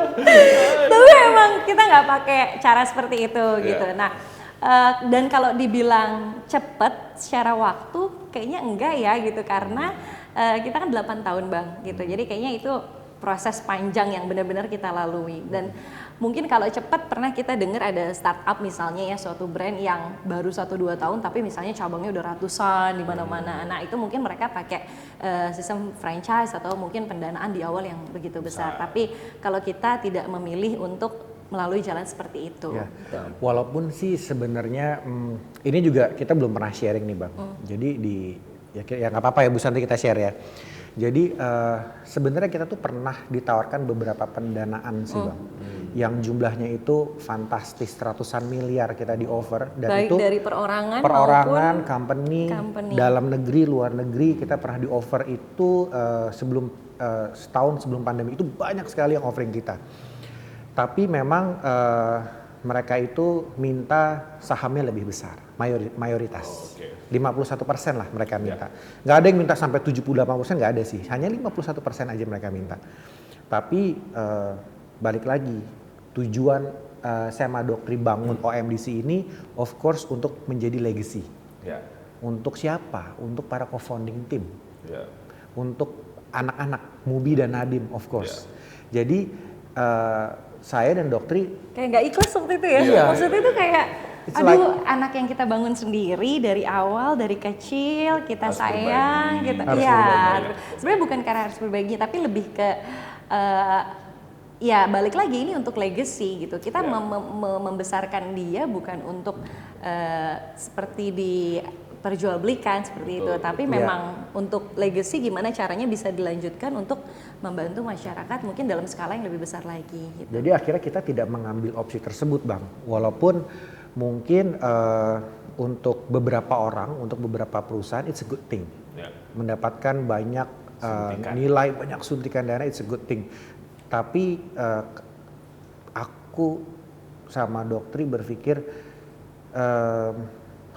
Speaker 2: Tapi emang kita nggak pakai cara seperti itu gitu. Nah, dan kalau dibilang cepet secara waktu kayaknya enggak ya gitu, karena kita kan 8 tahun bang gitu. Jadi kayaknya itu proses panjang yang benar-benar kita lalui. Dan mungkin kalau cepat pernah kita dengar ada startup misalnya ya, suatu brand yang baru 1-2 tahun tapi misalnya cabangnya udah ratusan di mana-mana. Nah itu mungkin mereka pakai sistem franchise atau mungkin pendanaan di awal yang begitu besar. Tapi kalau kita tidak memilih untuk melalui jalan seperti itu.
Speaker 3: Ya.
Speaker 2: Gitu.
Speaker 3: Walaupun sih sebenarnya ini juga kita belum pernah sharing nih bang. Jadi ya nggak apa-apa ya Bu Santi kita share ya. Jadi sebenarnya kita tuh pernah ditawarkan beberapa pendanaan sih Bang, yang jumlahnya itu fantastis, ratusan miliar kita di offer, dan
Speaker 2: Baik
Speaker 3: itu
Speaker 2: dari perorangan
Speaker 3: perorangan,
Speaker 2: maupun
Speaker 3: company,
Speaker 2: company.
Speaker 3: dalam negeri, luar negeri, kita pernah di offer itu sebelum setahun sebelum pandemi itu banyak sekali yang offering kita. Tapi memang mereka itu minta sahamnya lebih besar, mayoritas. 51% lah mereka minta. Nggak ada yang minta sampai 78%, nggak ada sih. Hanya 51% aja mereka minta. Tapi balik lagi, tujuan saya sama Doktri bangun OMDC ini of course untuk menjadi legacy.
Speaker 1: Ya.
Speaker 3: Untuk siapa? Untuk para co-founding team.
Speaker 1: Ya.
Speaker 3: Untuk anak-anak, Mubi dan Nadim of course. Jadi saya dan Doktri
Speaker 2: kayak nggak ikhlas waktu itu ya.
Speaker 3: Iya.
Speaker 2: Maksudnya itu kayak
Speaker 3: It's
Speaker 2: aduh, anak yang kita bangun sendiri dari awal, dari kecil kita
Speaker 1: Harus
Speaker 2: sayang
Speaker 1: berbagi.
Speaker 2: gitu.
Speaker 3: Harus
Speaker 2: Iya.
Speaker 1: berbagi.
Speaker 2: Sebenarnya bukan karena harus berbagi, tapi lebih ke ya balik lagi ini untuk legacy gitu. Kita membesarkan dia bukan untuk seperti diperjualbelikan seperti itu, tapi memang untuk legacy gimana caranya bisa dilanjutkan untuk membantu masyarakat mungkin dalam skala yang lebih besar lagi gitu.
Speaker 3: Jadi akhirnya kita tidak mengambil opsi tersebut Bang. Walaupun mungkin untuk beberapa orang, untuk beberapa perusahaan it's a good thing.
Speaker 1: Ya.
Speaker 3: Mendapatkan banyak
Speaker 1: Suntikan.
Speaker 3: nilai, banyak suntikan dana it's a good thing. Tapi aku sama Doktri berpikir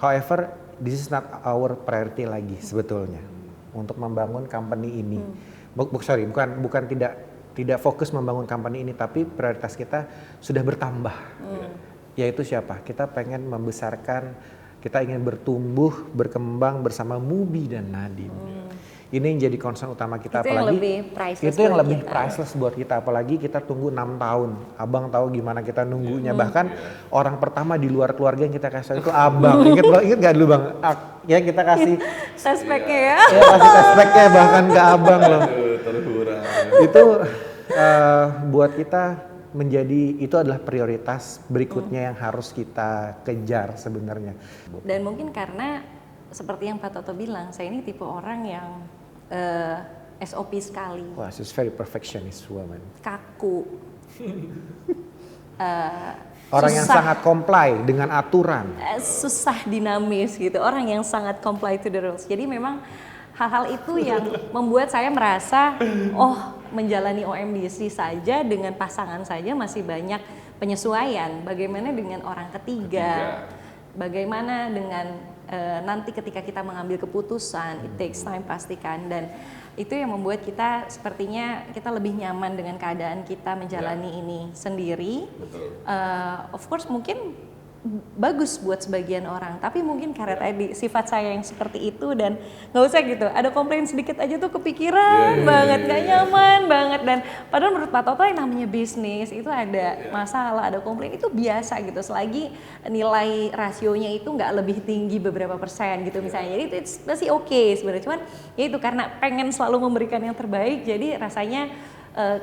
Speaker 3: however this is not our priority lagi sebetulnya untuk membangun company ini. Bukan tidak fokus membangun company ini, tapi prioritas kita sudah bertambah. Yaitu siapa? Kita pengen membesarkan, kita ingin bertumbuh, berkembang bersama Mubi dan Nadim. Ini yang jadi concern utama kita,
Speaker 2: Itu yang
Speaker 3: apalagi
Speaker 2: lebih priceless
Speaker 3: itu yang
Speaker 2: buat
Speaker 3: lebih
Speaker 2: kita.
Speaker 3: priceless buat kita, apalagi kita tunggu 6 tahun. Abang tahu gimana kita nunggunya, bahkan orang pertama di luar keluarga yang kita kasih itu abang. Ingat gak dulu Bang? Ya kita kasih
Speaker 2: Suspeknya ya.
Speaker 3: ya kasih tespeknya bahkan ke abang loh.
Speaker 1: Aduh, terhurang.
Speaker 3: Itu buat kita itu adalah prioritas berikutnya yang harus kita kejar sebenarnya.
Speaker 2: Dan mungkin karena seperti yang Pak Toto bilang, saya ini tipe orang yang SOP sekali,
Speaker 3: Wah, she's very perfectionist woman.
Speaker 2: kaku,
Speaker 3: Orang yang
Speaker 2: susah.
Speaker 3: sangat comply dengan aturan.
Speaker 2: Susah dinamis gitu, orang yang sangat comply to the rules. Jadi memang hal-hal itu yang membuat saya merasa, menjalani OMDC saja dengan pasangan saja masih banyak penyesuaian. Bagaimana dengan orang ketiga? Bagaimana dengan nanti ketika kita mengambil keputusan, it takes time pastikan, dan itu yang membuat kita sepertinya kita lebih nyaman dengan keadaan kita menjalani ini sendiri. Of course mungkin bagus buat sebagian orang, tapi mungkin karena tadi sifat saya yang seperti itu dan nggak usah gitu, ada komplain sedikit aja tuh kepikiran banget, nggak nyaman banget. Dan padahal menurut Pak Toto yang namanya bisnis itu ada masalah, ada komplain itu biasa gitu, selagi nilai rasionya itu nggak lebih tinggi beberapa persen gitu misalnya, jadi itu masih oke sebenarnya. Cuman ya itu karena pengen selalu memberikan yang terbaik, jadi rasanya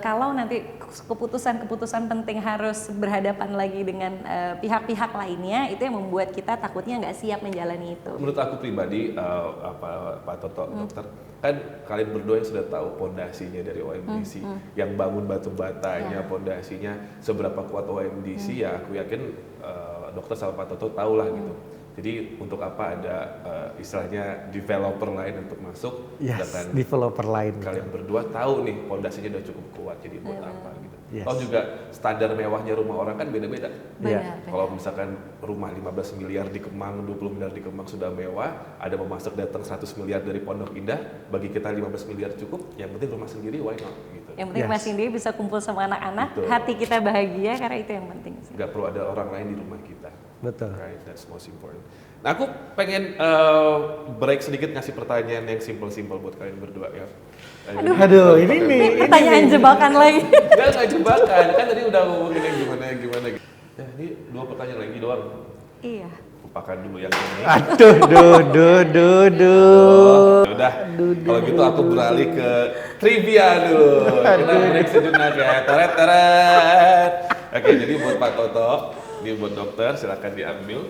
Speaker 2: kalau nanti keputusan-keputusan penting harus berhadapan lagi dengan pihak-pihak lainnya, itu yang membuat kita takutnya nggak siap menjalani itu.
Speaker 1: Menurut aku pribadi, Pak Toto, dokter, kan kalian berdua yang sudah tahu pondasinya dari OMDC, yang bangun batu batanya, pondasinya seberapa kuat OMDC, ya aku yakin dokter sama Pak Toto tahu lah gitu. Jadi untuk apa ada istilahnya developer lain untuk masuk,
Speaker 3: Yes, developer lain.
Speaker 1: kalian berdua tahu nih pondasinya udah cukup kuat, jadi buat apa gitu.
Speaker 3: Yes.
Speaker 1: Tahu juga standar mewahnya rumah orang kan beda-beda.
Speaker 2: Benar.
Speaker 1: Kalau misalkan rumah 15 miliar di Kemang, 20 miliar di Kemang sudah mewah, ada pemasok datang 100 miliar dari Pondok Indah, bagi kita 15 miliar cukup, yang penting rumah sendiri why not gitu.
Speaker 2: Yang penting masing dia bisa kumpul sama anak-anak,
Speaker 1: Betul.
Speaker 2: hati kita bahagia, karena itu yang penting sih.
Speaker 1: Nggak perlu ada orang lain di rumah kita.
Speaker 3: Betul.
Speaker 1: Right, that's most important. Nah, aku pengen break sedikit ngasih pertanyaan yang simple-simple buat kalian berdua ya.
Speaker 3: Aduh, ini nih.
Speaker 2: Pertanyaan jebakan lagi.
Speaker 1: Enggak jebakan, kan tadi udah ngomongin yang gimana. Ya, ini 2 pertanyaan lagi doang.
Speaker 2: Iya.
Speaker 1: Lupakan dulu yang ini.
Speaker 3: Aduh,
Speaker 1: Udah, kalau gitu aku beralih ke trivia dulu. Kita break sejenak ya. Teret. Oke, jadi buat Pak Toto, ini buat dokter, silakan diambil.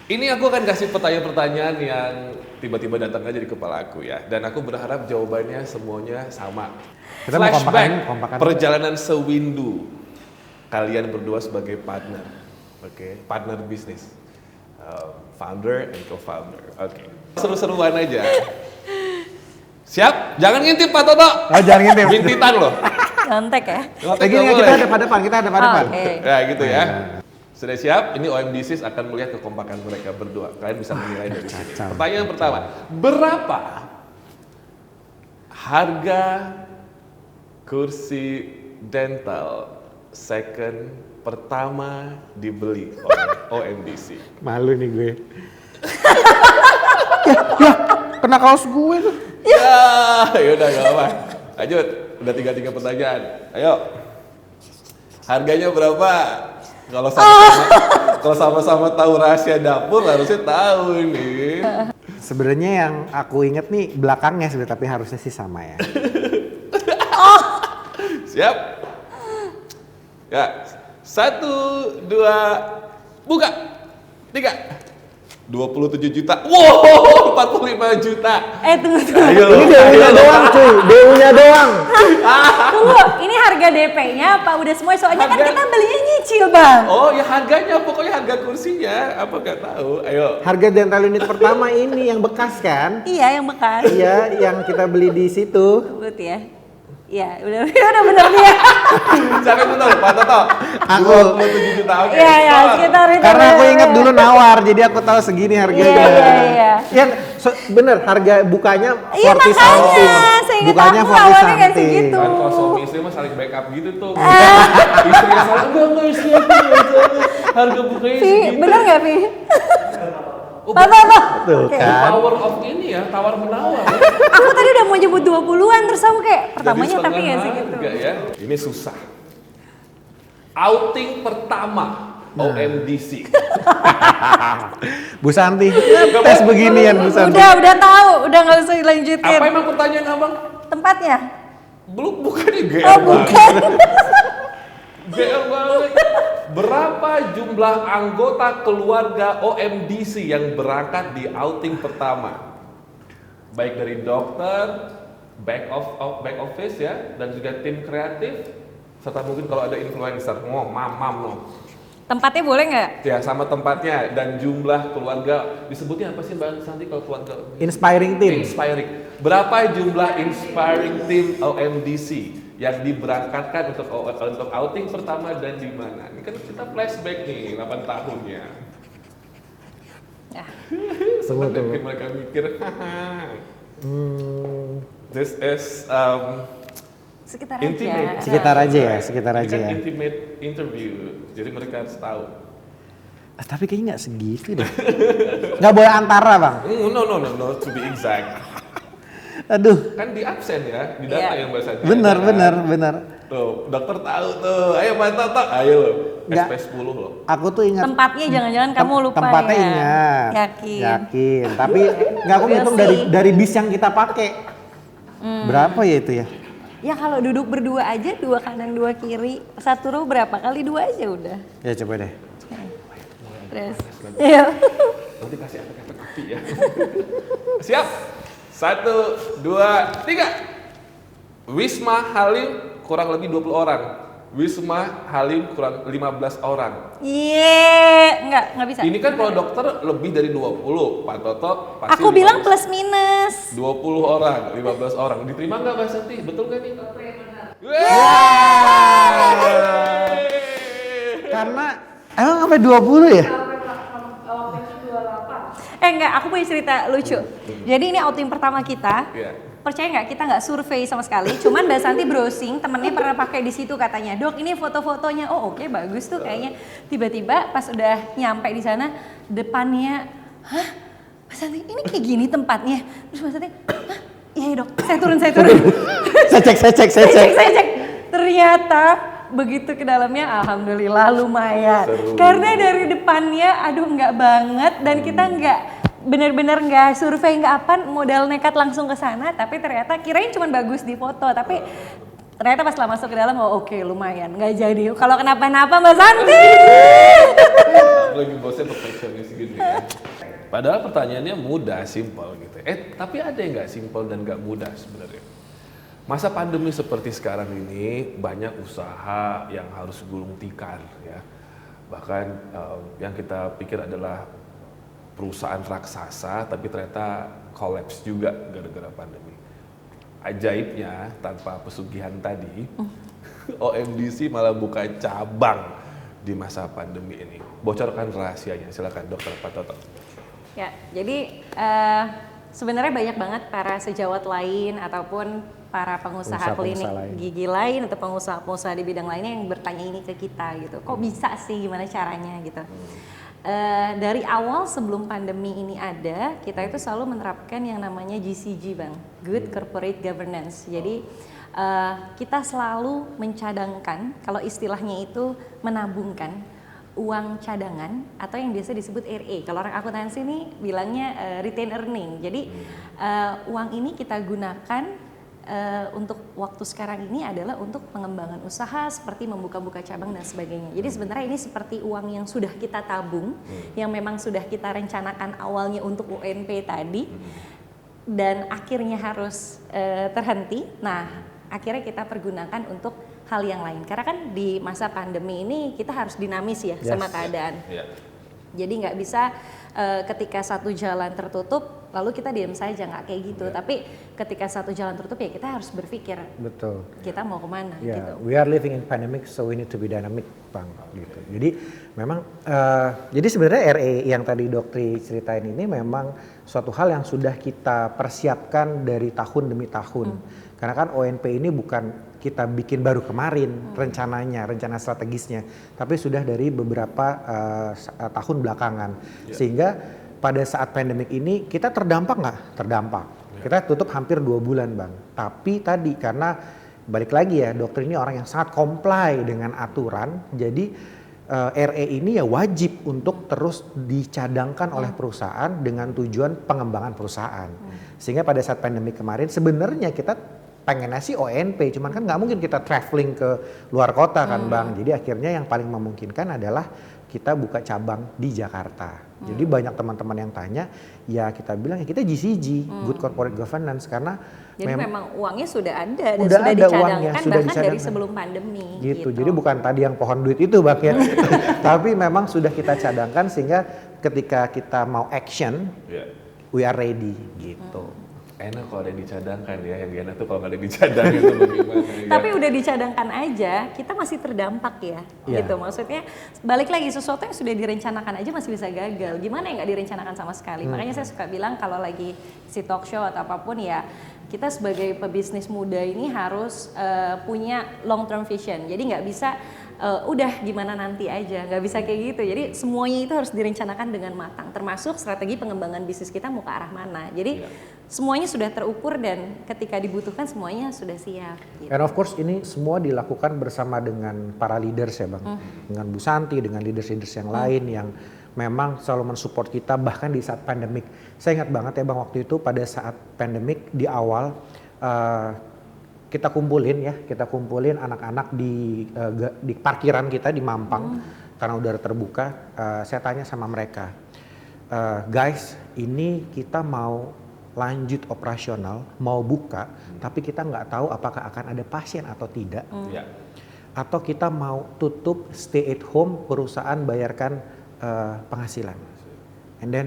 Speaker 1: Ini aku akan kasih pertanyaan-pertanyaan yang tiba-tiba datang aja di kepala aku ya. Dan aku berharap jawabannya semuanya sama.
Speaker 3: Kita mau
Speaker 1: Flashback
Speaker 3: kompakan.
Speaker 1: perjalanan sewindu kalian berdua sebagai partner, oke, partner bisnis, founder and co-founder, oke. Seru-seruan aja. Siap? Jangan ngintip Pak Toto.
Speaker 3: Oh, jangan ngintip.
Speaker 1: Bintitan loh.
Speaker 2: Nyontek ya.
Speaker 1: Ngotek
Speaker 3: Gini,
Speaker 1: nggak
Speaker 3: kita
Speaker 1: boleh.
Speaker 3: hadap-hadapan, kita hadap-hadapan.
Speaker 2: Oke.
Speaker 1: Ya gitu ya. Sudah siap? Ini OMDC akan melihat kekompakan mereka berdua. Kalian bisa menilai dari sini.
Speaker 3: kacau.
Speaker 1: Pertanyaan pertama, berapa harga kursi dental second pertama dibeli oleh OMDC?
Speaker 3: Malu nih gue. Kena kaos gue tuh.
Speaker 1: Ya udah gak apa. Lanjut, udah 3 pertanyaan. Ayo. Harganya berapa? Kalau sama-sama tahu rahasia dapur harusnya tahu ini.
Speaker 3: Sebenarnya yang aku inget nih belakangnya sebenarnya, tapi harusnya sih sama ya.
Speaker 1: Siap? Ya. 1, 2, buka. 3. 27 juta. Wow, 45 juta.
Speaker 2: Tunggu.
Speaker 1: Ayo.
Speaker 3: Ini DU-nya doang cuy, DU-nya doang.
Speaker 2: Tunggu, ini harga DP-nya apa udah semua? Soalnya kan
Speaker 1: Harga-
Speaker 2: kita belinya nyicil, Bang.
Speaker 1: Oh, ya harganya, pokoknya harga kursinya. Apa nggak tahu? Ayo.
Speaker 3: Harga dental unit pertama ini yang bekas kan?
Speaker 2: Iya, yang bekas.
Speaker 3: Iya, yang kita beli di situ.
Speaker 2: Sebut ya. Iya, udah bener dia.
Speaker 1: Siapa yang betul? Pak Toto.
Speaker 3: Aku.
Speaker 1: 27 juta. Oke.
Speaker 2: Iya, iya,
Speaker 1: Skor.
Speaker 2: sekitar itu.
Speaker 3: Karena aku
Speaker 2: bener.
Speaker 3: ingat dulu nawar, jadi aku tahu segini harganya.
Speaker 2: Iya.
Speaker 3: Yang bener harga bukanya 40
Speaker 2: Iya, makanya.
Speaker 3: something.
Speaker 2: Seingat
Speaker 3: Bukanya
Speaker 2: aku
Speaker 3: 40
Speaker 2: awalnya kayak
Speaker 3: something.
Speaker 2: segitu.
Speaker 1: Kan kalau suami istri mah saling backup gitu tuh. Istrinya salah, enggak istri aku harga bukanya
Speaker 2: Vi,
Speaker 1: segitu.
Speaker 2: bener nggak, Vi?
Speaker 1: Oh,
Speaker 2: Apa?
Speaker 3: Tuh
Speaker 2: Oke.
Speaker 3: kan.
Speaker 1: Power of ini ya, tawar menawar. Ya.
Speaker 2: Aku tadi udah mau nyebut 20-an, terus aku kayak pertamanya
Speaker 1: Jadi
Speaker 2: tapi nggak
Speaker 1: setengah
Speaker 2: segitu.
Speaker 1: harga ya. Ini susah. Outing pertama OMDC.
Speaker 3: Bu Santi, tes beginian Bu Santi.
Speaker 2: Udah tahu, udah nggak usah dilanjutin.
Speaker 1: Apa emang pertanyaan abang?
Speaker 2: Tempatnya?
Speaker 1: Belum, bukannya GR
Speaker 2: Oh,
Speaker 1: banget.
Speaker 2: bukan.
Speaker 1: GR banget. Berapa jumlah anggota keluarga OMDC yang berangkat di outing pertama? Baik dari dokter, back office ya, dan juga tim kreatif, serta mungkin kalau ada influencer, mam.
Speaker 2: Tempatnya boleh nggak?
Speaker 1: Ya, sama tempatnya dan jumlah keluarga. Disebutnya apa sih Mbak Santi kalau keluarga?
Speaker 3: Inspiring team.
Speaker 1: Inspiring. Berapa jumlah inspiring team OMDC yang diberangkatkan untuk outing pertama dan di mana? Ini kan kita flashback nih 8 tahunnya.
Speaker 2: Ya.
Speaker 1: Senang deh bikin mereka mikir. This is
Speaker 2: Sekitar
Speaker 1: intimate.
Speaker 2: aja.
Speaker 3: Sekitar aja
Speaker 1: Ini kan
Speaker 3: ya.
Speaker 1: intimate interview. Jadi mereka harus tahu.
Speaker 3: Tapi kayaknya nggak segitu deh. Nggak boleh antara bang.
Speaker 1: No, to be exact.
Speaker 3: Aduh.
Speaker 1: Kan di absen ya, di data
Speaker 2: Iya.
Speaker 1: yang bahasa
Speaker 3: Bener.
Speaker 1: Tuh, dokter tahu tuh. Ayo Pak Toto, ayo lo.
Speaker 3: Nggak.
Speaker 1: SP10 lo.
Speaker 3: Aku tuh ingat.
Speaker 2: Tempatnya jangan-jangan kamu lupa
Speaker 3: Tempatnya
Speaker 2: ya?
Speaker 3: ingat.
Speaker 2: Yakin.
Speaker 3: Tapi nggak, aku
Speaker 2: We'll
Speaker 3: ngitung
Speaker 2: see.
Speaker 3: dari bis yang kita pakai. Berapa ya itu ya?
Speaker 2: Ya kalau duduk berdua aja, 2 kanan 2 kiri, 1 row berapa kali 2 aja udah.
Speaker 3: Ya coba deh.
Speaker 2: Terus. Iya.
Speaker 1: Nanti kasih efek-efek api ya. Siap. 1, 2, 3. Wisma Halim kurang lebih 20 orang. Wisma Halim kurang 15 orang.
Speaker 2: Nggak bisa.
Speaker 1: Ini kan kalau dokter lebih dari 20. Pak Toto pasti
Speaker 2: Aku bilang
Speaker 1: 15.
Speaker 2: plus minus.
Speaker 1: 20 orang, 15 orang. Diterima nggak Mbak Santi? Betul nggak nih?
Speaker 3: Karena emang sampai 20 ya?
Speaker 2: Enggak, aku punya cerita lucu. Jadi ini outing pertama kita.
Speaker 1: Iya.
Speaker 2: Percaya nggak, kita nggak survei sama sekali. Cuman Mbak Santi browsing, temennya pernah pakai di situ katanya. Dok, ini foto-fotonya. Oh oke, bagus tuh kayaknya. Tiba-tiba pas udah nyampe di sana, depannya, hah? Mbak Santi, ini kayak gini tempatnya. Terus Mbak Santi, hah? Iya dok, saya turun.
Speaker 3: Saya cek.
Speaker 2: Ternyata begitu ke dalamnya, alhamdulillah lumayan.
Speaker 1: Seru.
Speaker 2: Karena dari depannya, aduh nggak banget, dan kita nggak bener-bener nggak survei nggak apa, modal nekat langsung ke sana. Tapi ternyata kirain cuma bagus di foto, tapi ternyata pas setelah masuk ke dalam, oh oke, lumayan, nggak jadi. Kalau kenapa-napa Mbak Santi.
Speaker 1: Lagi bosnya perfeksionis gitu ya. Padahal pertanyaannya mudah, simpel gitu. Tapi ada yang nggak simpel dan nggak mudah sebenarnya. Masa pandemi seperti sekarang ini banyak usaha yang harus gulung tikar ya. Bahkan yang kita pikir adalah perusahaan raksasa, tapi ternyata collapse juga gara-gara pandemi. Ajaibnya tanpa pesugihan tadi, OMDC malah buka cabang di masa pandemi ini. Bocorkan rahasianya, silakan Dokter Patoto.
Speaker 2: Ya, jadi sebenarnya banyak banget para sejawat lain ataupun para pengusaha klinik gigi lain atau pengusaha-pengusaha di bidang lainnya yang bertanya ini ke kita gitu. Kok bisa sih, gimana caranya gitu. Dari awal sebelum pandemi ini ada, kita itu selalu menerapkan yang namanya GCG, Bang, Good Corporate Governance. Jadi kita selalu mencadangkan, kalau istilahnya itu menabungkan uang cadangan atau yang biasa disebut RE. Kalau orang akuntansi ini bilangnya retain earning. Jadi uang ini kita gunakan untuk waktu sekarang ini adalah untuk pengembangan usaha seperti membuka-buka cabang dan sebagainya. Jadi sebenarnya ini seperti uang yang sudah kita tabung, yang memang sudah kita rencanakan awalnya untuk UNP tadi, dan akhirnya harus terhenti. Nah, akhirnya kita pergunakan untuk hal yang lain. Karena kan di masa pandemi ini kita harus dinamis ya sama keadaan. Jadi nggak bisa ketika satu jalan tertutup lalu kita diam saja, nggak kayak gitu. Tapi ketika satu jalan tertutup ya kita harus berpikir.
Speaker 3: Betul.
Speaker 2: Kita mau kemana gitu.
Speaker 3: We are living in pandemic, so we need to be dynamic, Bang. Gitu. Jadi memang, jadi sebenarnya RE yang tadi Doktri ceritain ini memang suatu hal yang sudah kita persiapkan dari tahun demi tahun. Karena kan ONP ini bukan kita bikin baru kemarin rencananya, rencana strategisnya, tapi sudah dari beberapa tahun belakangan. Sehingga pada saat pandemik ini kita terdampak nggak? Terdampak. Kita tutup hampir 2 bulan, Bang. Tapi tadi karena balik lagi ya, dokter ini orang yang sangat comply dengan aturan, jadi RE ini ya wajib untuk terus dicadangkan oleh perusahaan dengan tujuan pengembangan perusahaan. Sehingga pada saat pandemi kemarin sebenarnya kita pengennya sih ONP, cuman kan nggak mungkin kita traveling ke luar kota kan, Bang. Jadi akhirnya yang paling memungkinkan adalah kita buka cabang di Jakarta. Jadi banyak teman-teman yang tanya, ya kita bilang ya kita GCG, Good Corporate Governance, karena
Speaker 2: jadi memang uangnya sudah ada dan
Speaker 3: sudah
Speaker 2: sudah
Speaker 3: ada
Speaker 2: dicadangkan
Speaker 3: uangnya, sudah
Speaker 2: bahkan
Speaker 3: dicadangkan
Speaker 2: dari sebelum pandemi.
Speaker 3: Gitu. Jadi bukan tadi yang pohon duit itu, Bang ya. Tapi memang sudah kita cadangkan sehingga ketika kita mau action, we are ready gitu.
Speaker 1: Enak kalau ada yang dicadangkan ya, yang enak tuh kalau nggak ada yang dicadangkan itu bagaimana ya.
Speaker 2: Tapi udah dicadangkan aja, kita masih terdampak ya, gitu. Maksudnya balik lagi, sesuatu yang sudah direncanakan aja masih bisa gagal. Gimana yang nggak direncanakan sama sekali? Makanya saya suka bilang kalau lagi si talk show atau apapun ya, kita sebagai pebisnis muda ini harus punya long term vision. Jadi nggak bisa udah gimana nanti aja, nggak bisa kayak gitu. Jadi semuanya itu harus direncanakan dengan matang, termasuk strategi pengembangan bisnis kita mau ke arah mana. Jadi semuanya sudah terukur dan ketika dibutuhkan semuanya sudah siap. Gitu.
Speaker 3: And of course ini semua dilakukan bersama dengan para leaders ya, Bang, dengan Bu Santi, dengan leaders-leaders yang lain yang memang selalu mensupport kita bahkan di saat pandemik. Saya ingat banget ya, Bang, waktu itu pada saat pandemik di awal. Kita kumpulin anak-anak di parkiran kita di Mampang karena udah terbuka. Saya tanya sama mereka, guys, ini kita mau lanjut operasional, mau buka, tapi kita nggak tahu apakah akan ada pasien atau tidak, atau kita mau tutup, stay at home, perusahaan bayarkan penghasilan. And then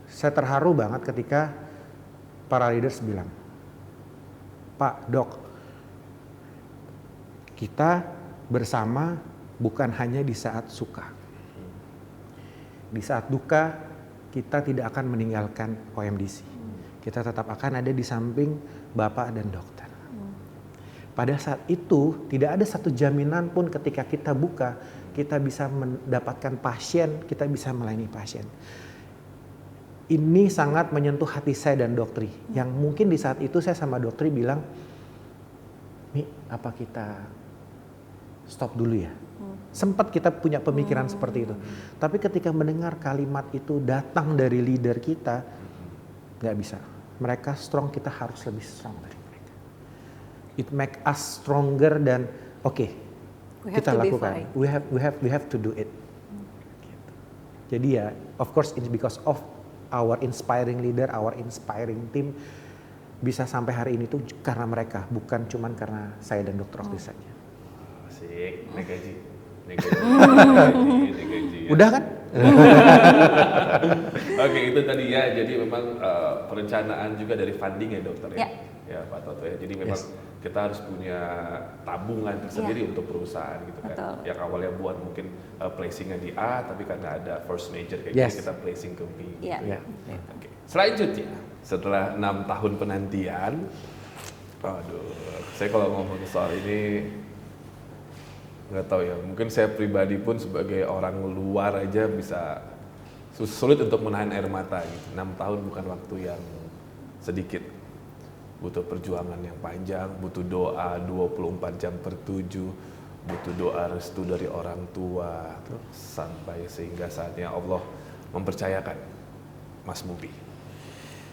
Speaker 3: saya terharu banget ketika para leaders bilang, Pak, Dok, kita bersama bukan hanya di saat suka. Di saat duka, kita tidak akan meninggalkan OMDC. Kita tetap akan ada di samping Bapak dan dokter. Pada saat itu, tidak ada satu jaminan pun ketika kita buka, kita bisa mendapatkan pasien, kita bisa melayani pasien. Ini sangat menyentuh hati saya dan Doktri. Yang mungkin di saat itu saya sama Doktri bilang, Mi, apa kita stop dulu ya? Sempat kita punya pemikiran seperti itu. Tapi ketika mendengar kalimat itu datang dari leader kita, nggak bisa. Mereka strong, kita harus lebih strong dari mereka. It make us stronger dan oke, kita lakukan. We have to do it. Jadi ya, of course it's because of our inspiring leader, our inspiring team bisa sampai hari ini tuh karena mereka, bukan cuman karena saya dan Dr. Okti saja.
Speaker 1: Asik, naik gaji. Naik gaji. Ya.
Speaker 3: Udah kan?
Speaker 1: Oke, itu tadi ya. Jadi memang perencanaan juga dari funding ya dokter ya.
Speaker 2: Ya.
Speaker 1: Ya Pak Toto ya. Jadi memang kita harus punya tabungan tersendiri untuk perusahaan gitu kan.
Speaker 2: Betul.
Speaker 1: Yang awalnya buat mungkin placingnya di A, tapi karena ada first major kayak
Speaker 3: Yes.
Speaker 1: gini kita placing ke B.
Speaker 2: Iya.
Speaker 3: Ya.
Speaker 1: Oke. Selanjutnya, setelah 6 tahun penantian, aduh, saya kalau ngomong soal ini nggak tahu ya. Mungkin saya pribadi pun sebagai orang luar aja bisa sulit untuk menahan air mata gitu. 6 tahun bukan waktu yang sedikit. Butuh perjuangan yang panjang, butuh doa 24 jam per 7, butuh doa restu dari orang tua, sampai sehingga saatnya Allah mempercayakan Mas Mubi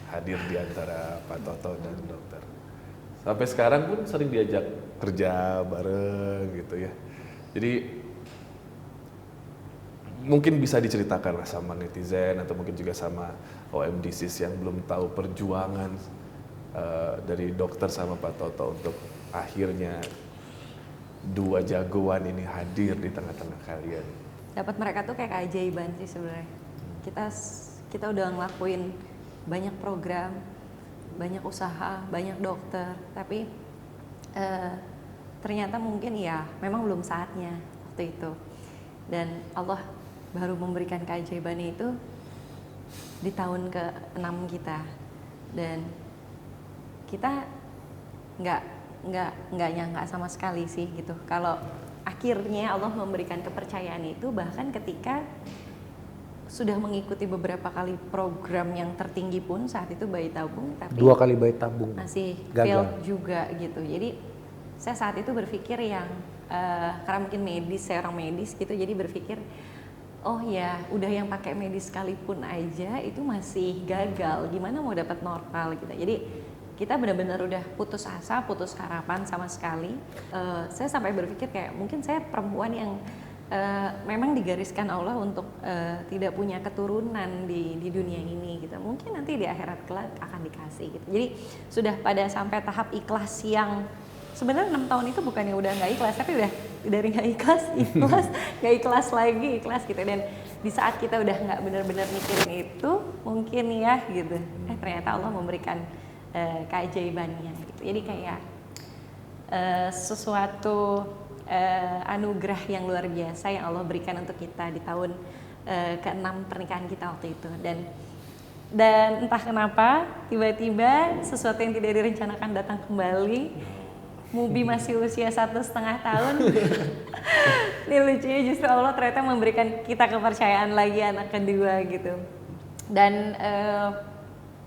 Speaker 1: hadir di antara Pak Toto dan dokter. Sampai sekarang pun sering diajak kerja bareng gitu ya. Jadi mungkin bisa diceritakan lah sama netizen atau mungkin juga sama OMDCs yang belum tahu perjuangan dari dokter sama Pak Toto untuk akhirnya dua jagoan ini hadir di tengah-tengah kalian.
Speaker 2: Dapat mereka tuh kayak keajaiban sih sebenarnya. Kita udah ngelakuin banyak program, banyak usaha, banyak dokter, tapi ternyata mungkin ya memang belum saatnya waktu itu. Dan Allah baru memberikan keajaiban itu di tahun ke-6 kita. Dan kita nggak nyangka sama sekali sih gitu. Kalau akhirnya Allah memberikan kepercayaan itu bahkan ketika sudah mengikuti beberapa kali program yang tertinggi pun saat itu bayi tabung, tapi
Speaker 3: 2 kali bayi tabung
Speaker 2: masih
Speaker 3: gagal
Speaker 2: failed juga gitu. Jadi saya saat itu berpikir yang karena mungkin medis, saya orang medis gitu, jadi berpikir oh ya udah yang pakai medis sekalipun aja itu masih gagal, gimana mau dapat normal gitu. Jadi kita benar-benar udah putus asa, putus harapan sama sekali. Saya sampai berpikir kayak mungkin saya perempuan yang memang digariskan Allah untuk tidak punya keturunan di dunia ini gitu. Mungkin nanti di akhirat kelak akan dikasih gitu. Jadi sudah pada sampai tahap ikhlas yang sebenarnya 6 tahun itu bukannya udah nggak ikhlas, tapi udah dari nggak ikhlas, nggak ikhlas lagi, ikhlas gitu. Dan di saat kita udah nggak benar-benar mikirin itu, mungkin ya gitu. Ternyata Allah memberikan keajaibannya gitu. Jadi kayak sesuatu anugerah yang luar biasa yang Allah berikan untuk kita di tahun ke-6 pernikahan kita waktu itu. Dan entah kenapa tiba-tiba sesuatu yang tidak direncanakan datang kembali. Mubi masih usia 1,5 tahun. Ini lucunya justru Allah ternyata memberikan kita kepercayaan lagi anak kedua gitu. Dan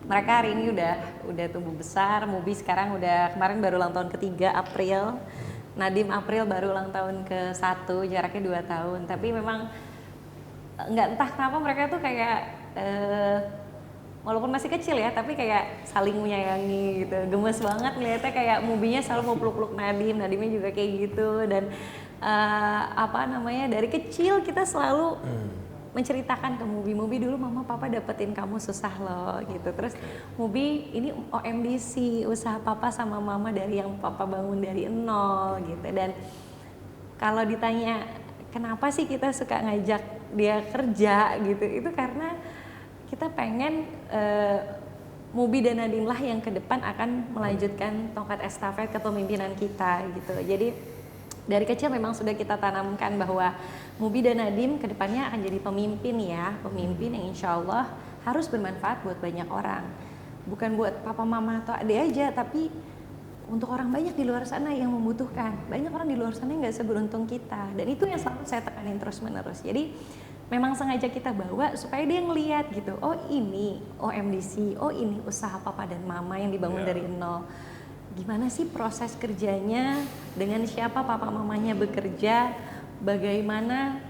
Speaker 2: mereka hari ini udah tumbuh besar. Mubi sekarang udah kemarin baru ulang tahun ke-3 April. Nadim April baru ulang tahun ke-1, jaraknya 2 tahun. Tapi memang nggak entah kenapa mereka tuh kayak walaupun masih kecil ya, tapi kayak saling menyayangi gitu. Gemes banget ngeliatnya, kayak Mubinya selalu mau peluk-peluk Nadim, Nadimnya juga kayak gitu. Dan dari kecil kita selalu menceritakan ke Mubi dulu mama papa dapetin kamu susah loh gitu. Terus Mubi ini OMDC, usaha papa sama mama dari yang papa bangun dari nol gitu. Dan kalau ditanya kenapa sih kita suka ngajak dia kerja gitu, itu karena kita pengen Mubi dan Nadim lah yang ke depan akan melanjutkan tongkat estafet kepemimpinan kita gitu. Jadi dari kecil memang sudah kita tanamkan bahwa Mubi dan Nadim ke depannya akan jadi pemimpin ya, pemimpin yang insya Allah harus bermanfaat buat banyak orang. Bukan buat papa mama atau adik aja, tapi untuk orang banyak di luar sana yang membutuhkan. Banyak orang di luar sana yang gak seberuntung kita, dan itu yang selalu saya tekanin terus menerus. Jadi memang sengaja kita bawa supaya dia ngeliat gitu, oh ini OMDC, oh ini usaha papa dan mama yang dibangun dari nol. Gimana sih proses kerjanya, dengan siapa papa mamanya bekerja, bagaimana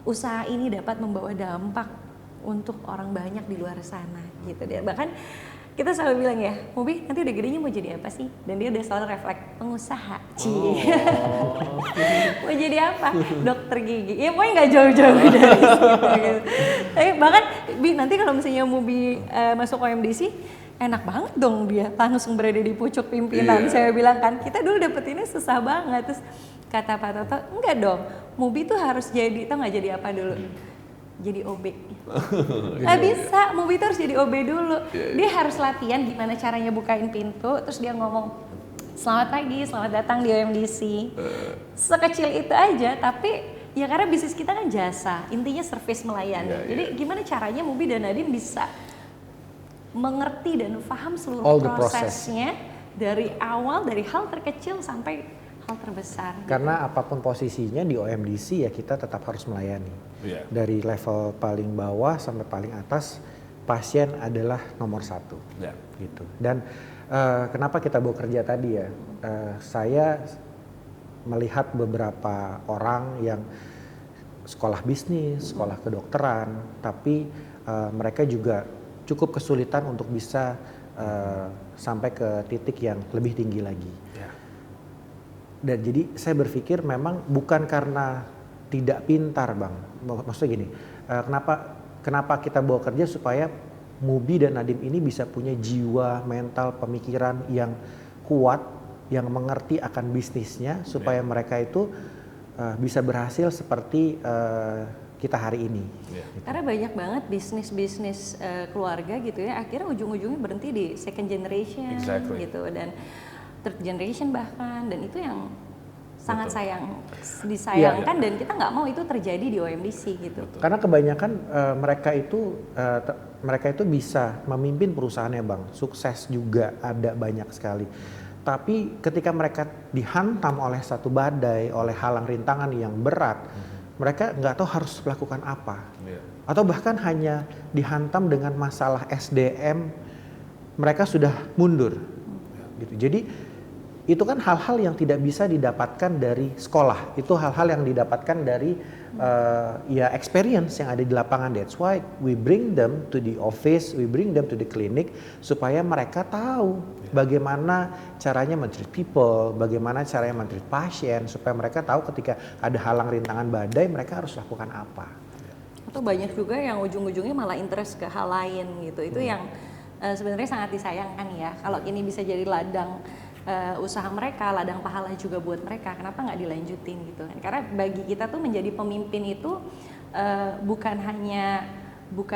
Speaker 2: usaha ini dapat membawa dampak untuk orang banyak di luar sana gitu. Dan bahkan kita selalu bilang ya, Mubi nanti udah gedenya mau jadi apa sih? Dan dia udah selalu refleks pengusaha, mau jadi apa? Dokter gigi. Ya pokoknya nggak jauh-jauh dari situ. Gitu. Tapi bahkan Bi, nanti kalau misalnya Mubi masuk OMDC, enak banget dong dia langsung berada di pucuk pimpinan. Saya bilang kan, kita dulu dapetinnya susah banget. Terus kata Pak Toto, enggak dong, Mubi tuh harus jadi, tau nggak jadi apa dulu? Jadi OB. Nggak bisa, Mubi itu harus jadi OB dulu. Dia harus latihan gimana caranya bukain pintu, terus dia ngomong, selamat pagi, selamat datang di OMDC. Sekecil itu aja, tapi ya karena bisnis kita kan jasa, intinya service melayani. Jadi gimana caranya Mubi dan Nadine bisa mengerti dan paham seluruh prosesnya dari awal, dari hal terkecil sampai hal terbesar.
Speaker 3: Karena apapun posisinya di OMDC ya kita tetap harus melayani. Dari level paling bawah sampai paling atas, pasien adalah nomor satu. Gitu. Dan kenapa kita bekerja tadi ya? Saya melihat beberapa orang yang sekolah bisnis, sekolah kedokteran, tapi mereka juga cukup kesulitan untuk bisa sampai ke titik yang lebih tinggi lagi. Dan jadi saya berpikir memang bukan karena tidak pintar Bang, maksudnya gini, kenapa kita bawa kerja supaya Mubi dan Nadine ini bisa punya jiwa, mental, pemikiran yang kuat, yang mengerti akan bisnisnya, supaya mereka itu bisa berhasil seperti kita hari ini.
Speaker 2: Karena banyak banget bisnis-bisnis keluarga gitu ya, akhirnya ujung-ujungnya berhenti di second generation gitu, dan third generation bahkan, dan itu yang sangat disayangkan dan kita nggak mau itu terjadi di OMDC gitu.
Speaker 3: Karena kebanyakan mereka itu bisa memimpin perusahaannya Bang, sukses juga ada banyak sekali. Tapi ketika mereka dihantam oleh satu badai, oleh halang rintangan yang berat, mereka nggak tahu harus melakukan apa. Atau bahkan hanya dihantam dengan masalah SDM, mereka sudah mundur. Gitu. Jadi itu kan hal-hal yang tidak bisa didapatkan dari sekolah. Itu hal-hal yang didapatkan dari ya experience yang ada di lapangan. That's why we bring them to the office, we bring them to the clinic supaya mereka tahu bagaimana caranya men-treat people, bagaimana caranya men-treat pasien, supaya mereka tahu ketika ada halang rintangan badai mereka harus lakukan apa.
Speaker 2: Atau banyak juga yang ujung-ujungnya malah interest ke hal lain gitu. Itu yang sebenarnya sangat disayangkan ya. Kalau ini bisa jadi ladang usaha mereka, ladang pahala juga buat mereka, kenapa nggak dilanjutin gitu kan? Karena bagi kita tuh menjadi pemimpin itu bukan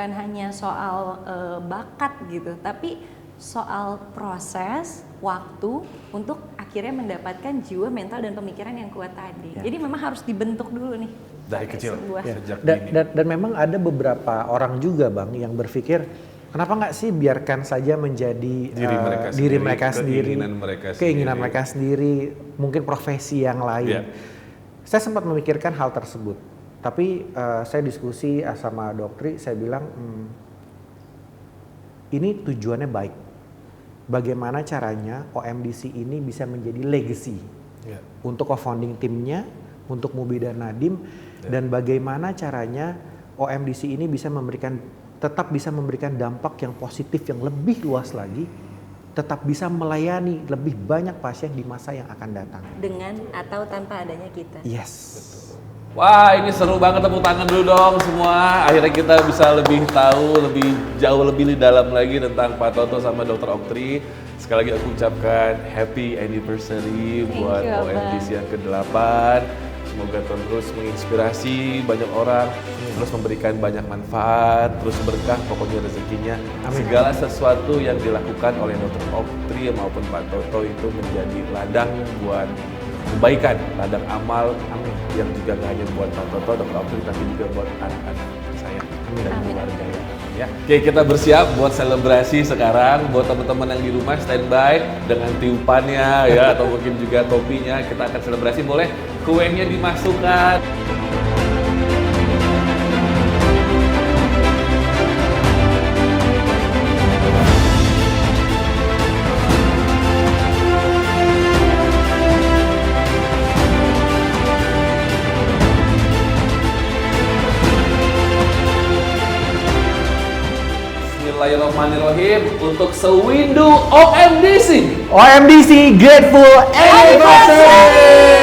Speaker 2: hanya soal bakat gitu, tapi soal proses, waktu untuk akhirnya mendapatkan jiwa, mental dan pemikiran yang kuat tadi. Jadi memang harus dibentuk dulu nih
Speaker 1: dari kecil.
Speaker 3: Dan memang ada beberapa orang juga Bang yang berpikir, kenapa nggak sih biarkan saja menjadi diri mereka sendiri, keinginan mereka sendiri, mungkin profesi yang lain. Saya sempat memikirkan hal tersebut, tapi saya diskusi sama Doktri, saya bilang ini tujuannya baik. Bagaimana caranya OMDC ini bisa menjadi legacy untuk co-founding timnya, untuk Mubi dan Nadine, dan bagaimana caranya OMDC ini bisa tetap bisa memberikan dampak yang positif yang lebih luas lagi, tetap bisa melayani lebih banyak pasien di masa yang akan datang.
Speaker 2: Dengan atau tanpa adanya kita.
Speaker 3: Yes.
Speaker 1: Wah, ini seru banget, tepuk tangan dulu dong semua. Akhirnya kita bisa lebih tahu, lebih dalam lagi tentang Pak Toto sama Dr. Oktri. Sekali lagi aku ucapkan happy anniversary buat OMDC yang ke-8. Semoga terus menginspirasi banyak orang, terus memberikan banyak manfaat, terus berkah pokoknya rezekinya. Segala sesuatu yang dilakukan oleh Dr. Oktri maupun Pak Toto itu menjadi ladang buat kebaikan, ladang amal yang juga gak hanya buat Pak Toto, Dr. Oktri, tapi juga buat anak-anak saya dan keluarga ya. Oke, kita bersiap buat selebrasi sekarang. Buat teman-teman yang di rumah standby dengan tiupannya ya, atau mungkin juga topinya, kita akan selebrasi. Boleh kuenya dimasukkan.
Speaker 4: Bismillahirrahmanirrahim untuk sewindu OMDC.
Speaker 3: OMDC Grateful Anniversary!